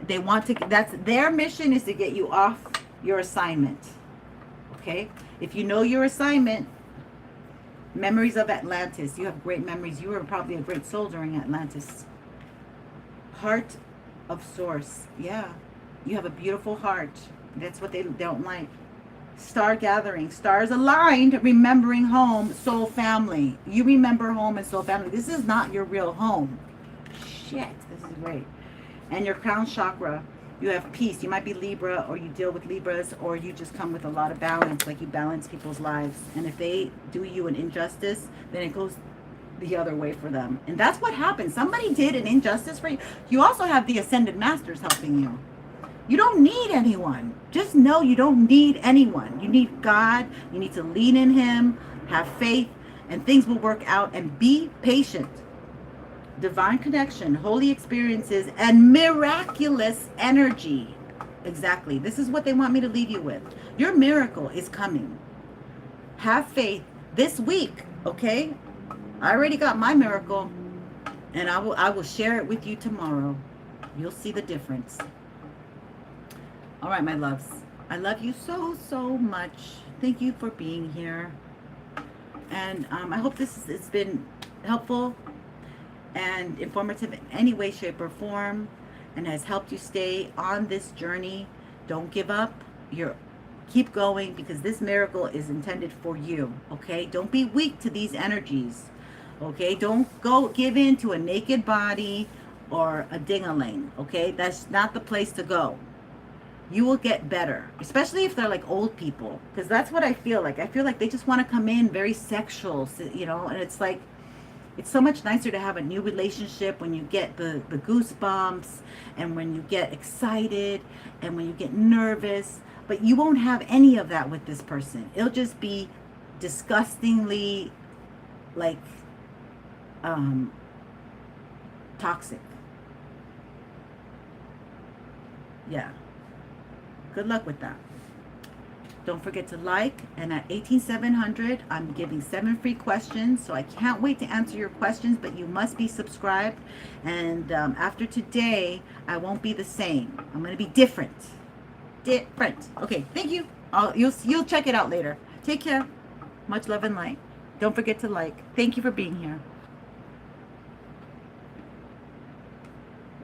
They want to, that's their mission, is to get you off your assignment. Okay, if you know your assignment, memories of Atlantis. You have great memories. You were probably a great soul during Atlantis. Heart of source. Yeah, you have a beautiful heart. That's what they don't like. Star gathering, stars aligned, remembering home, soul family. You remember home and soul family. This is not your real home. Shit, this is great. And your crown chakra, you have peace. You might be Libra, or you deal with Libras, or you just come with a lot of balance, like you balance people's lives. And if they do you an injustice, then it goes the other way for them. And that's what happens. Somebody did an injustice for you. You also have the ascended masters helping you. You don't need anyone. Just know you don't need anyone. You need God. You need to lean in Him, have faith, and things will work out. And be patient. Divine connection, holy experiences, and miraculous energy. Exactly. This is what they want me to leave you with. Your miracle is coming. Have faith this week, okay? I already got my miracle, and I will share it with you tomorrow. You'll see the difference. All right, my loves. I love you so much. Thank you for being here. And I hope this has been helpful and informative in any way, shape, or form, and has helped you stay on this journey. Don't give up. Keep going, because this miracle is intended for you. Okay? Don't be weak to these energies. Okay? Don't go give in to a naked body or a ding-a-ling. Okay? That's not the place to go. You will get better, especially if they're like old people, because that's what I feel like. I feel like they just want to come in very sexual, you know, and it's like, it's so much nicer to have a new relationship when you get the goosebumps, and when you get excited, and when you get nervous. But you won't have any of that with this person. It'll just be disgustingly like toxic. Yeah. Good luck with that. Don't forget to like, and at 18700 I'm giving 7 free questions, so I can't wait to answer your questions, but you must be subscribed. And after today I won't be the same. I'm going to be different. Okay, thank you. You'll check it out later. Take care. Much love and light. Don't forget to like. Thank you for being here.